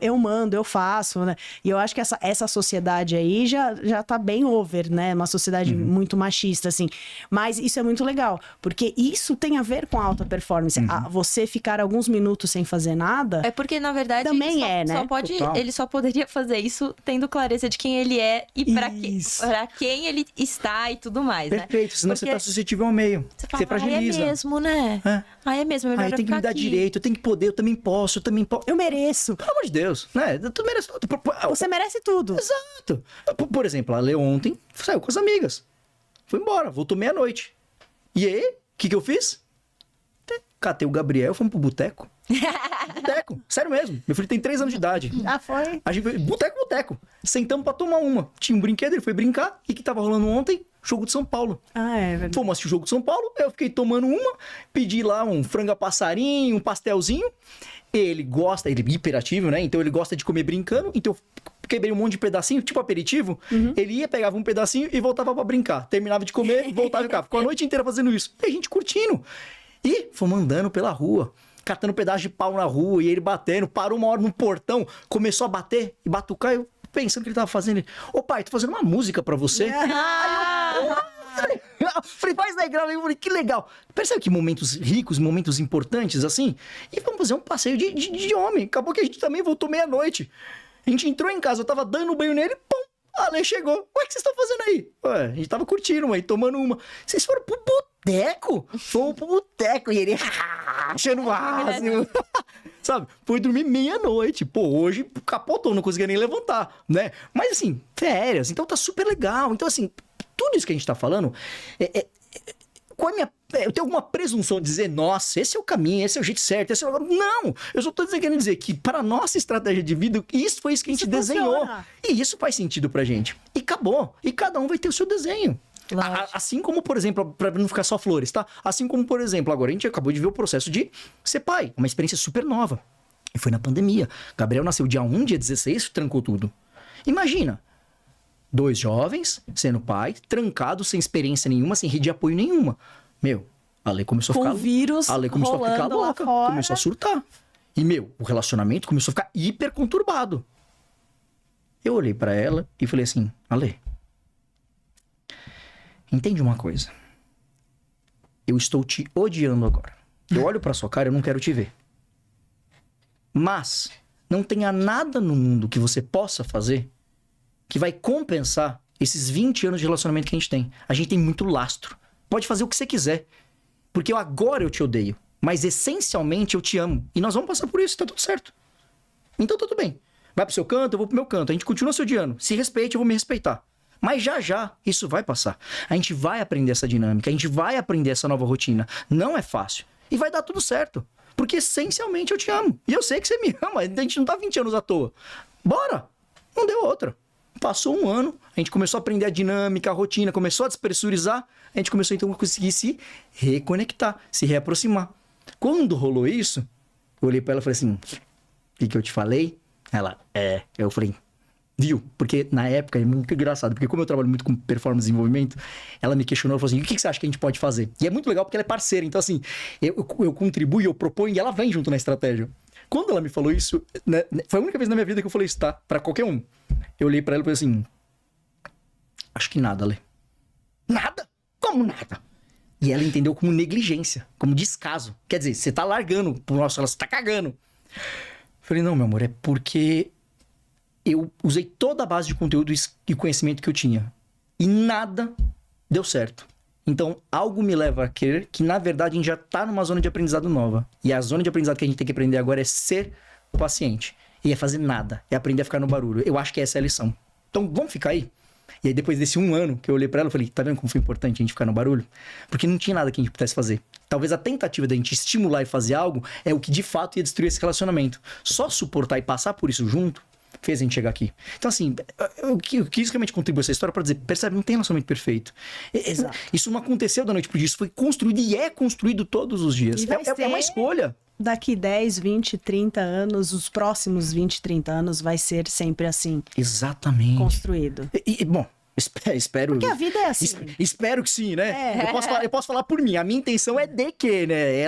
eu mando, eu faço, né? E eu acho que essa sociedade aí já tá bem over, né? Uma sociedade muito machista, assim. Mas isso é muito legal, porque isso tem a ver com a alta performance. Você ficar alguns minutos sem fazer nada... É porque, na verdade, também ele só poderia fazer isso tendo clareza de quem ele é e pra quem ele está e tudo mais, né? Perfeito, senão você tá suscetível ao meio. Você fragiliza. É mesmo, né? É mesmo. Eu tenho que me dar direito, eu tenho que poder, eu também posso, Eu mereço. Pelo amor de Deus, né? Tu merece tudo. Você merece tudo. Exato. Por exemplo, a Lê ontem saiu com as amigas. Foi embora, voltou meia-noite. E aí, o que eu fiz? Catei o Gabriel, fomos pro boteco. Boteco, sério mesmo. Meu filho tem 3 anos de idade. Foi? A gente foi boteco. Sentamos pra tomar uma. Tinha um brinquedo, ele foi brincar. E o que tava rolando ontem? Jogo de São Paulo. É verdade. Fomos assistir o Jogo de São Paulo, eu fiquei tomando uma, pedi lá um frango a passarinho, um pastelzinho. Ele é hiperativo, né? Então ele gosta de comer brincando, então eu quebrei um monte de pedacinho, tipo aperitivo. Ele ia, pegava um pedacinho e voltava pra brincar. Terminava de comer e voltava a ficar. Ficou a noite inteira fazendo isso. E a gente curtindo. E fomos andando pela rua, catando pedaço de pau na rua, e ele batendo, parou uma hora no portão, começou a bater e batucar, eu pensando que ele tava fazendo. Ô pai, tô fazendo uma música pra você. Falei, faz daí, grava aí. Eu falei, que legal. Percebe que momentos ricos, momentos importantes assim? E vamos fazer um passeio de homem. Acabou que a gente também voltou meia-noite. A gente entrou em casa, eu tava dando banho nele, pum, a Lê chegou. Ué, o que vocês estão fazendo aí? Ué, a gente tava curtindo, aí, tomando uma. Vocês foram pro boteco? Fomos pro boteco. E ele achando o máximo. Sabe? Foi dormir meia-noite. Pô, hoje capotou, não conseguia nem levantar, né? Mas assim, férias, então tá super legal. Então assim, tudo isso que a gente tá falando eu tenho alguma presunção de dizer, nossa, esse é o caminho, esse é o jeito certo, esse é o... Não! Eu só tô querendo dizer que para a nossa estratégia de vida, isso foi isso que a gente desenhou. E isso faz sentido pra gente. E acabou. E cada um vai ter o seu desenho. Assim como, por exemplo, para não ficar só flores, tá? Assim como, por exemplo, agora a gente acabou de ver o processo de ser pai. Uma experiência super nova. E foi na pandemia. Gabriel nasceu dia 1, dia 16, trancou tudo. Imagina. 2 jovens, sendo pai, trancados, sem experiência nenhuma, sem rede de apoio nenhuma. Meu, a Lê começou a ficar... Com vírus a Lê começou a ficar louca, começou a surtar. E, meu, o relacionamento começou a ficar hiper conturbado. Eu olhei pra ela e falei assim, Ale, entende uma coisa? Eu estou te odiando agora. Eu olho pra sua cara e eu não quero te ver. Mas não tenha nada no mundo que você possa fazer que vai compensar esses 20 anos de relacionamento que a gente tem. A gente tem muito lastro. Pode fazer o que você quiser. Porque agora eu te odeio. Mas essencialmente eu te amo. E nós vamos passar por isso, tá tudo certo. Então tudo bem. Vai pro seu canto, eu vou pro meu canto. A gente continua se odiando. Se respeite, eu vou me respeitar. Mas já isso vai passar. A gente vai aprender essa dinâmica. A gente vai aprender essa nova rotina. Não é fácil. E vai dar tudo certo. Porque essencialmente eu te amo. E eu sei que você me ama. A gente não tá 20 anos à toa. Bora! Não deu outra. Passou um ano, a gente começou a aprender a dinâmica, a rotina, começou a despressurizar, a gente começou então a conseguir se reconectar, se reaproximar. Quando rolou isso, eu olhei pra ela e falei assim, o que eu te falei? Ela, eu falei, viu? Porque na época é muito engraçado, porque como eu trabalho muito com performance e desenvolvimento, ela me questionou e falou assim, o que você acha que a gente pode fazer? E é muito legal porque ela é parceira, então assim, eu contribuo, eu proponho e ela vem junto na estratégia. Quando ela me falou isso, né, foi a única vez na minha vida que eu falei isso, tá? Pra qualquer um. Eu olhei pra ela e falei assim, acho que nada, Lê. Nada? Como nada? E ela entendeu como negligência, como descaso. Quer dizer, você tá largando pro nosso, ela tá cagando. Eu falei, não, meu amor, é porque eu usei toda a base de conteúdo e conhecimento que eu tinha. E nada deu certo. Então, algo me leva a crer que, na verdade, a gente já tá numa zona de aprendizado nova. E a zona de aprendizado que a gente tem que aprender agora é ser paciente. E é fazer nada. É aprender a ficar no barulho. Eu acho que essa é a lição. Então, vamos ficar aí? E aí, depois desse 1 ano que eu olhei pra ela, eu falei, tá vendo como foi importante a gente ficar no barulho? Porque não tinha nada que a gente pudesse fazer. Talvez a tentativa da gente estimular e fazer algo é o que, de fato, ia destruir esse relacionamento. Só suportar e passar por isso junto fez a gente chegar aqui. Então, assim, eu quis realmente contribuir essa história pra dizer, percebe, não tem relacionamento perfeito. Exato. Isso não aconteceu da noite pro dia, isso foi construído e é construído todos os dias. É uma escolha. Daqui 10, 20, 30 anos, os próximos 20, 30 anos vai ser sempre assim. Exatamente. Construído. Bom, espero... Porque a vida é assim. Espero que sim, né? Eu posso falar por mim. A minha intenção é de que, né?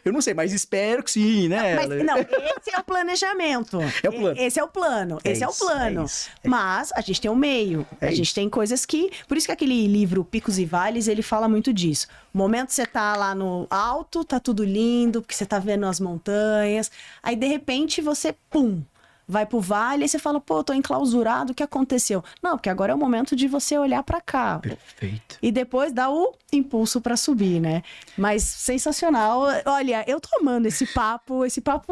Eu não sei, mas espero que sim, né? Não, esse é o planejamento. É o plano. Esse é o plano. Esse é o plano. Mas a gente tem o meio. A gente tem coisas que... Por isso que aquele livro Picos e Vales, ele fala muito disso. O momento que você tá lá no alto, tá tudo lindo, porque você tá vendo as montanhas. Aí, de repente, você, pum... vai pro vale, e você fala, pô, eu tô enclausurado, o que aconteceu? Não, porque agora é o momento de você olhar pra cá. Perfeito. E depois dar o impulso pra subir, né? Mas sensacional. Olha, eu tô amando esse papo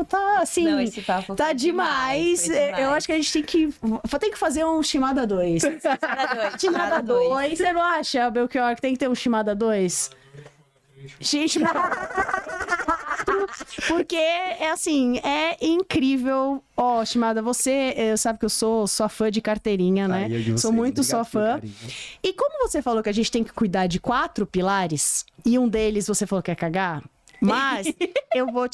tá assim... Não, esse papo tá demais. Eu acho que a gente tem que fazer um Shimada 2. Shimada 2. Você não acha, Belchior, que tem que ter um Shimada 2? Gente, porque é assim, é incrível. Ó, Shimada, você sabe que eu sou sua fã de carteirinha, né? Sou muito sua fã. E como você falou que a gente tem que cuidar de 4 pilares, e um deles você falou que é cagar, mas eu vou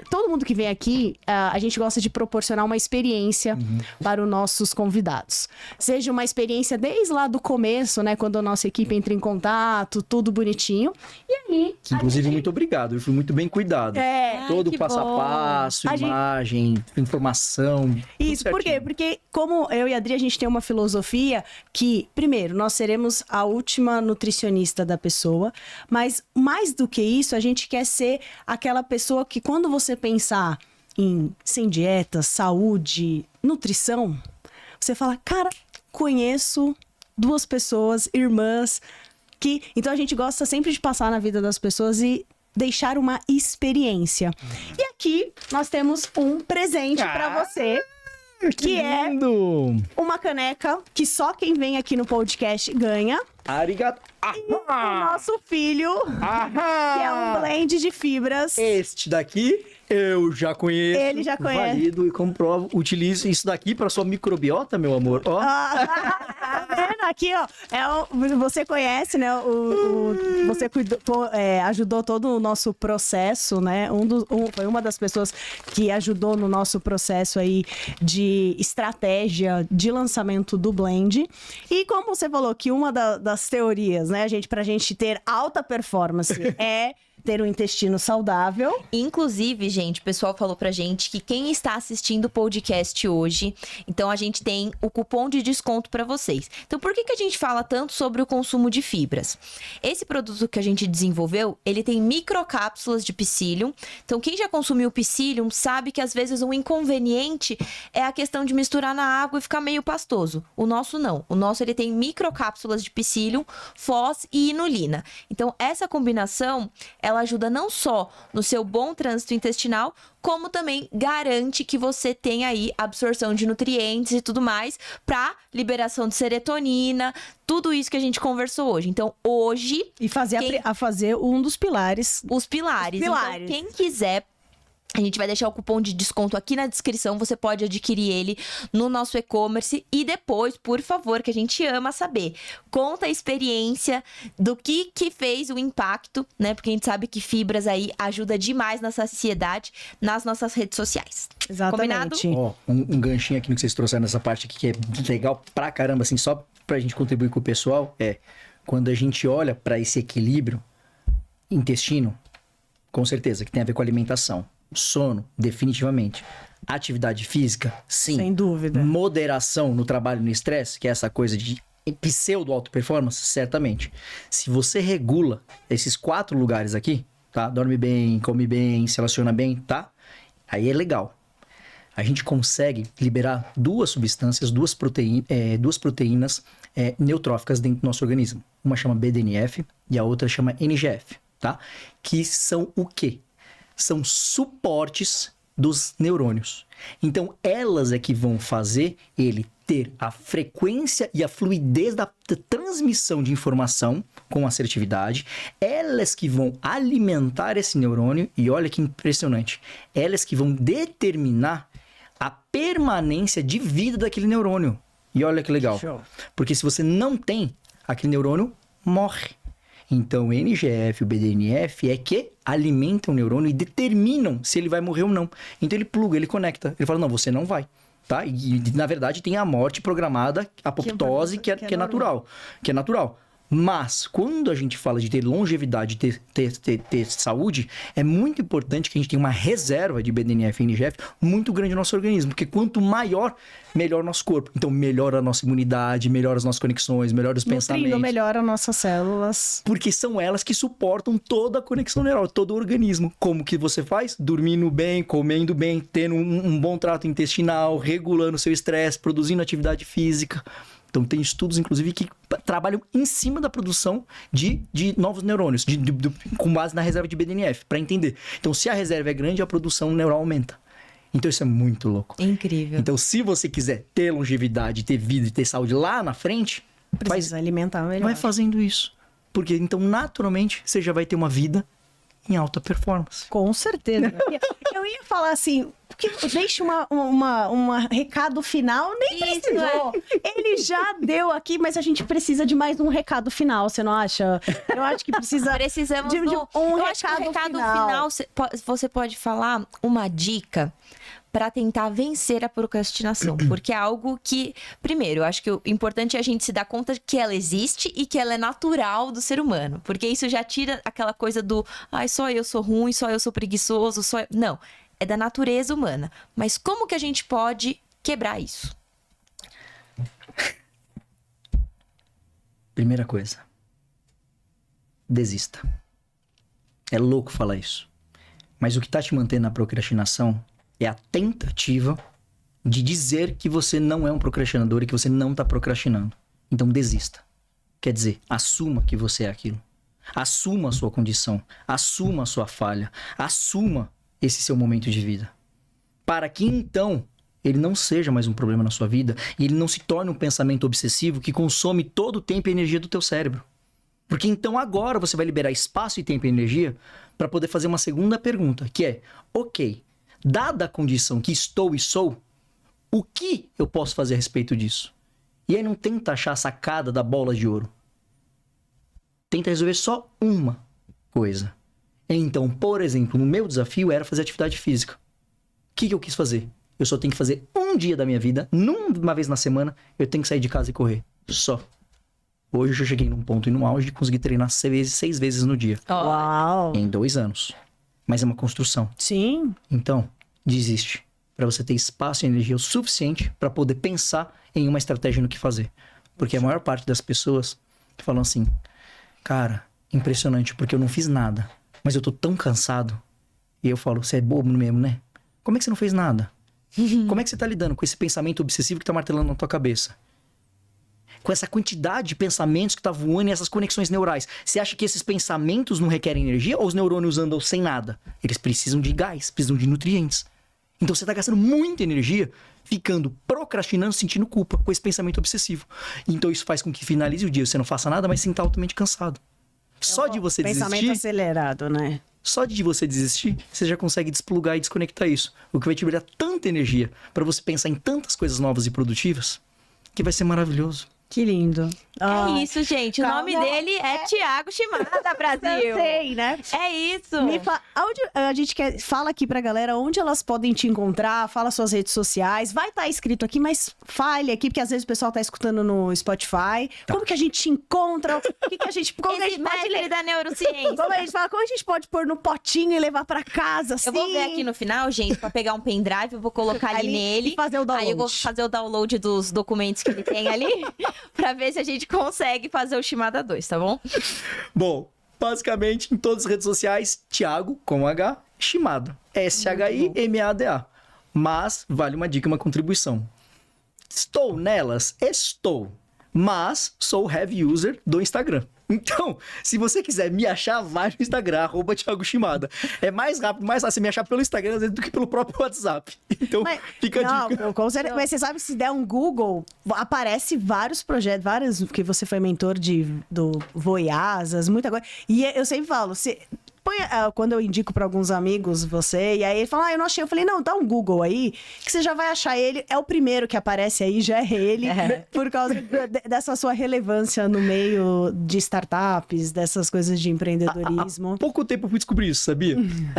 todo mundo que vem aqui, a gente gosta de proporcionar uma experiência para os nossos convidados. Seja uma experiência desde lá do começo, né? Quando a nossa equipe entra em contato, tudo bonitinho. E aí... Inclusive, muito obrigado. Eu fui muito bem cuidado. Todo passo a passo, imagem, informação. Isso, por quê? Porque como eu e a Adri, a gente tem uma filosofia que, primeiro, nós seremos a última nutricionista da pessoa, mas mais do que isso, a gente quer ser aquela pessoa que quando você pensar em sem dieta, saúde, nutrição, você fala, cara, conheço 2 pessoas, irmãs, que... Então a gente gosta sempre de passar na vida das pessoas e deixar uma experiência. E aqui nós temos um presente para você. Que lindo! É uma caneca que só quem vem aqui no podcast ganha. Arigato. E o nosso filho, que é um blend de fibras. Este daqui eu já conheço. Ele já conhece. Valido e comprovo. Utilizo isso daqui para sua microbiota, meu amor. Ó. Tá vendo? Aqui, ó. Você conhece, né? Você ajudou todo o nosso processo, né? Foi uma das pessoas que ajudou no nosso processo aí de estratégia de lançamento do blend. E como você falou que uma das teorias, né, pra gente ter alta performance é ter um intestino saudável. Inclusive, gente, o pessoal falou pra gente que quem está assistindo o podcast hoje, então a gente tem o cupom de desconto pra vocês. Então, por que a gente fala tanto sobre o consumo de fibras? Esse produto que a gente desenvolveu, ele tem microcápsulas de psyllium. Então, quem já consumiu psyllium sabe que às vezes um inconveniente é a questão de misturar na água e ficar meio pastoso. O nosso não. O nosso ele tem microcápsulas de psyllium, FOS e inulina. Então, essa combinação ela ajuda não só no seu bom trânsito intestinal, como também garante que você tenha aí absorção de nutrientes e tudo mais para liberação de serotonina, tudo isso que a gente conversou hoje. Então, hoje... E fazer um dos pilares. Os pilares. Então, quem quiser... A gente vai deixar o cupom de desconto aqui na descrição, você pode adquirir ele no nosso e-commerce e depois, por favor, que a gente ama saber, conta a experiência do que fez o impacto, né? Porque a gente sabe que fibras aí ajuda demais na saciedade nas nossas redes sociais. Exatamente. Combinado? Ó, um ganchinho aqui no que vocês trouxeram nessa parte aqui, que é legal pra caramba, assim, só pra gente contribuir com o pessoal, quando a gente olha pra esse equilíbrio intestino, com certeza, que tem a ver com alimentação. Sono, definitivamente. Atividade física, sim. Sem dúvida. Moderação no trabalho e no estresse, que é essa coisa de pseudo-auto performance, certamente. Se você regula esses 4 lugares aqui, tá? Dorme bem, come bem, se relaciona bem, tá? Aí é legal. A gente consegue liberar 2 substâncias, 2 proteínas neutróficas dentro do nosso organismo. Uma chama BDNF e a outra chama NGF, tá? Que são o quê? São suportes dos neurônios. Então, elas é que vão fazer ele ter a frequência e a fluidez da transmissão de informação com assertividade. Elas que vão alimentar esse neurônio. E olha que impressionante. Elas que vão determinar a permanência de vida daquele neurônio. E olha que legal. Show. Porque se você não tem, aquele neurônio morre. Então, o NGF e o BDNF é que alimentam o neurônio e determinam se ele vai morrer ou não. Então, ele pluga, ele conecta. Ele fala, não, você não vai. Tá? E, na verdade, tem a morte programada, a apoptose, que é natural. Que é natural. Mas, quando a gente fala de ter longevidade, ter saúde, é muito importante que a gente tenha uma reserva de BDNF e NGF muito grande no nosso organismo. Porque quanto maior, melhor o nosso corpo. Então, melhora a nossa imunidade, melhora as nossas conexões, melhora os pensamentos. Melhora nossas células. Porque são elas que suportam toda a conexão neural, todo o organismo. Como que você faz? Dormindo bem, comendo bem, tendo um bom trato intestinal, regulando o seu estresse, produzindo atividade física. Então, tem estudos, inclusive, que trabalham em cima da produção de novos neurônios, com base na reserva de BDNF, para entender. Então, se a reserva é grande, a produção neural aumenta. Então, isso é muito louco. Incrível. Então, se você quiser ter longevidade, ter vida e ter saúde lá na frente, Precisa alimentar melhor. vai fazendo isso. Porque, então, naturalmente, você já vai ter uma vida em alta performance. Com certeza. Eu ia falar assim, porque deixa um recado final, nem precisou. Ele já deu aqui, mas a gente precisa de mais um recado final, você não acha? Eu acho que precisamos de um recado final. Você pode falar uma dica para tentar vencer a procrastinação, porque é algo que, primeiro, eu acho que o importante é a gente se dar conta que ela existe e que ela é natural do ser humano, porque isso já tira aquela coisa do, só eu sou ruim, só eu sou preguiçoso, não, é da natureza humana. Mas como que a gente pode quebrar isso? Primeira coisa, desista. É louco falar isso, mas o que tá te mantendo na procrastinação é a tentativa de dizer que você não é um procrastinador e que você não está procrastinando. Então, desista. Quer dizer, assuma que você é aquilo. Assuma a sua condição. Assuma a sua falha. Assuma esse seu momento de vida. Para que, então, ele não seja mais um problema na sua vida e ele não se torne um pensamento obsessivo que consome todo o tempo e energia do teu cérebro. Porque então agora você vai liberar espaço e tempo e energia para poder fazer uma segunda pergunta, que é, ok, dada a condição que estou e sou, o que eu posso fazer a respeito disso? E aí não tenta achar a sacada da bola de ouro. Tenta resolver só uma coisa. Então, por exemplo, no meu desafio era fazer atividade física. O que eu quis fazer? Eu só tenho que fazer um dia da minha vida, uma vez na semana, eu tenho que sair de casa e correr. Só. Hoje eu já cheguei num ponto e num auge de conseguir treinar 6 vezes no dia. Uau! Em 2 anos. Mas é uma construção. Sim. Então, desiste. Para você ter espaço e energia o suficiente para poder pensar em uma estratégia no que fazer. Porque a maior parte das pessoas falam assim, cara, impressionante, porque eu não fiz nada, mas eu tô tão cansado. E eu falo, você é bobo mesmo, né? Como é que você não fez nada? Como é que você tá lidando com esse pensamento obsessivo que tá martelando na tua cabeça? Com essa quantidade de pensamentos que tá voando e essas conexões neurais. Você acha que esses pensamentos não requerem energia ou os neurônios andam sem nada? Eles precisam de gás, precisam de nutrientes. Então você tá gastando muita energia ficando procrastinando, sentindo culpa com esse pensamento obsessivo. Então isso faz com que finalize o dia, você não faça nada, mas sinta altamente cansado. Só de você Pensamento desistir... acelerado, né? Só de você desistir, você já consegue desplugar e desconectar isso. O que vai te liberar tanta energia para você pensar em tantas coisas novas e produtivas que vai ser maravilhoso. Que lindo. É isso, gente. O calma. nome dele é Thiago Shimada, Brasil. Eu sei, né? É isso. Onde a gente fala aqui pra galera onde elas podem te encontrar, fala suas redes sociais. Vai estar escrito aqui, mas fale aqui, porque às vezes o pessoal tá escutando no Spotify. Tá. Como que a gente te encontra? O que a gente, como que a Esse gente pode mestre ler? da neurociência. Como a gente fala, como a gente pode pôr no potinho e levar pra casa, assim? Eu vou ver aqui no final, gente, pra pegar um pendrive, eu vou colocar ali nele. E fazer o download. Aí eu vou fazer o download dos documentos que ele tem ali, pra ver se a gente consegue fazer o Shimada 2, tá bom? Bom, basicamente em todas as redes sociais, Thiago com H, Shimada. SHIMADA. Mas vale uma dica e uma contribuição. Estou nelas? Estou. Mas sou heavy user do Instagram. Então, se você quiser me achar, vai no Instagram, @Thiago Shimada. É mais rápido, mais fácil me achar pelo Instagram às vezes, do que pelo próprio WhatsApp. Então, fica a dica. Com certeza. Mas você sabe que se der um Google, aparece vários projetos, vários, porque você foi mentor do Voiasas, muita coisa. E eu sempre falo, quando eu indico para alguns amigos você, e aí ele fala, eu não achei. Eu falei, não, dá um Google aí, que você já vai achar ele. É o primeiro que aparece aí, já é ele, por causa dessa sua relevância no meio de startups, dessas coisas de empreendedorismo. Há pouco tempo eu fui descobrir isso, sabia?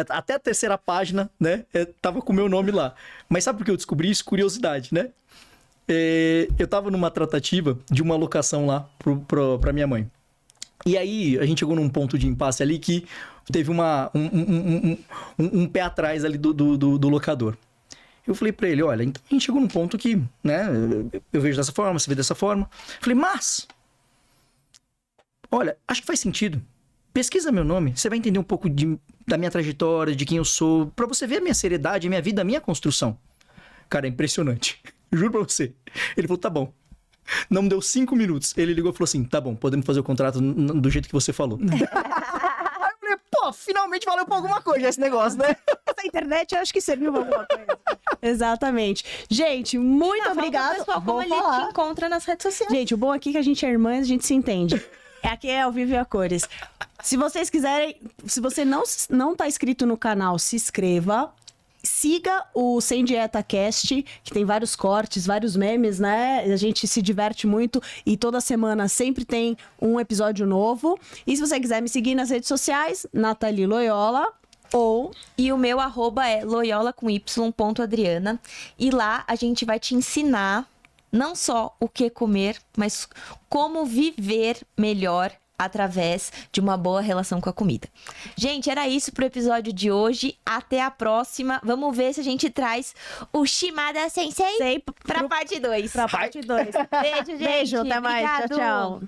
Até a 3ª página, né, tava com o meu nome lá. Mas sabe por que eu descobri isso? Curiosidade, né? Eu tava numa tratativa de uma locação lá pra minha mãe. E aí, a gente chegou num ponto de impasse ali que teve um pé atrás ali do locador. Eu falei pra ele, olha, então a gente chegou num ponto que, né, eu vejo dessa forma, você vê dessa forma. Falei, mas, olha, acho que faz sentido. Pesquisa meu nome, você vai entender um pouco da minha trajetória, de quem eu sou, pra você ver a minha seriedade, a minha vida, a minha construção. Cara, é impressionante. Juro pra você. Ele falou, tá bom. Não deu 5 minutos. Ele ligou e falou assim, tá bom, podemos fazer o contrato do jeito que você falou. Aí eu falei, pô, finalmente valeu pra alguma coisa esse negócio, né? Essa internet eu acho que serviu pra alguma coisa. Exatamente. Gente, muito obrigada. Pessoal, como ele te encontra nas redes sociais. Gente, o bom aqui é que a gente é irmã, a gente se entende. Aqui é ao vivo e a cores. Se vocês quiserem, se você não tá inscrito no canal, se inscreva. Siga o Sem Dieta Cast, que tem vários cortes, vários memes, né? A gente se diverte muito e toda semana sempre tem um episódio novo. E se você quiser me seguir nas redes sociais, Nathalie Loyola ou... E o meu @ é loyola_Adriana. E lá a gente vai te ensinar não só o que comer, mas como viver melhor através de uma boa relação com a comida. Gente, era isso pro episódio de hoje. Até a próxima. Vamos ver se a gente traz o Shimada Sensei pra parte 2. Pra parte 2. Beijo, gente. Beijo, até mais. Obrigado. Tchau, tchau.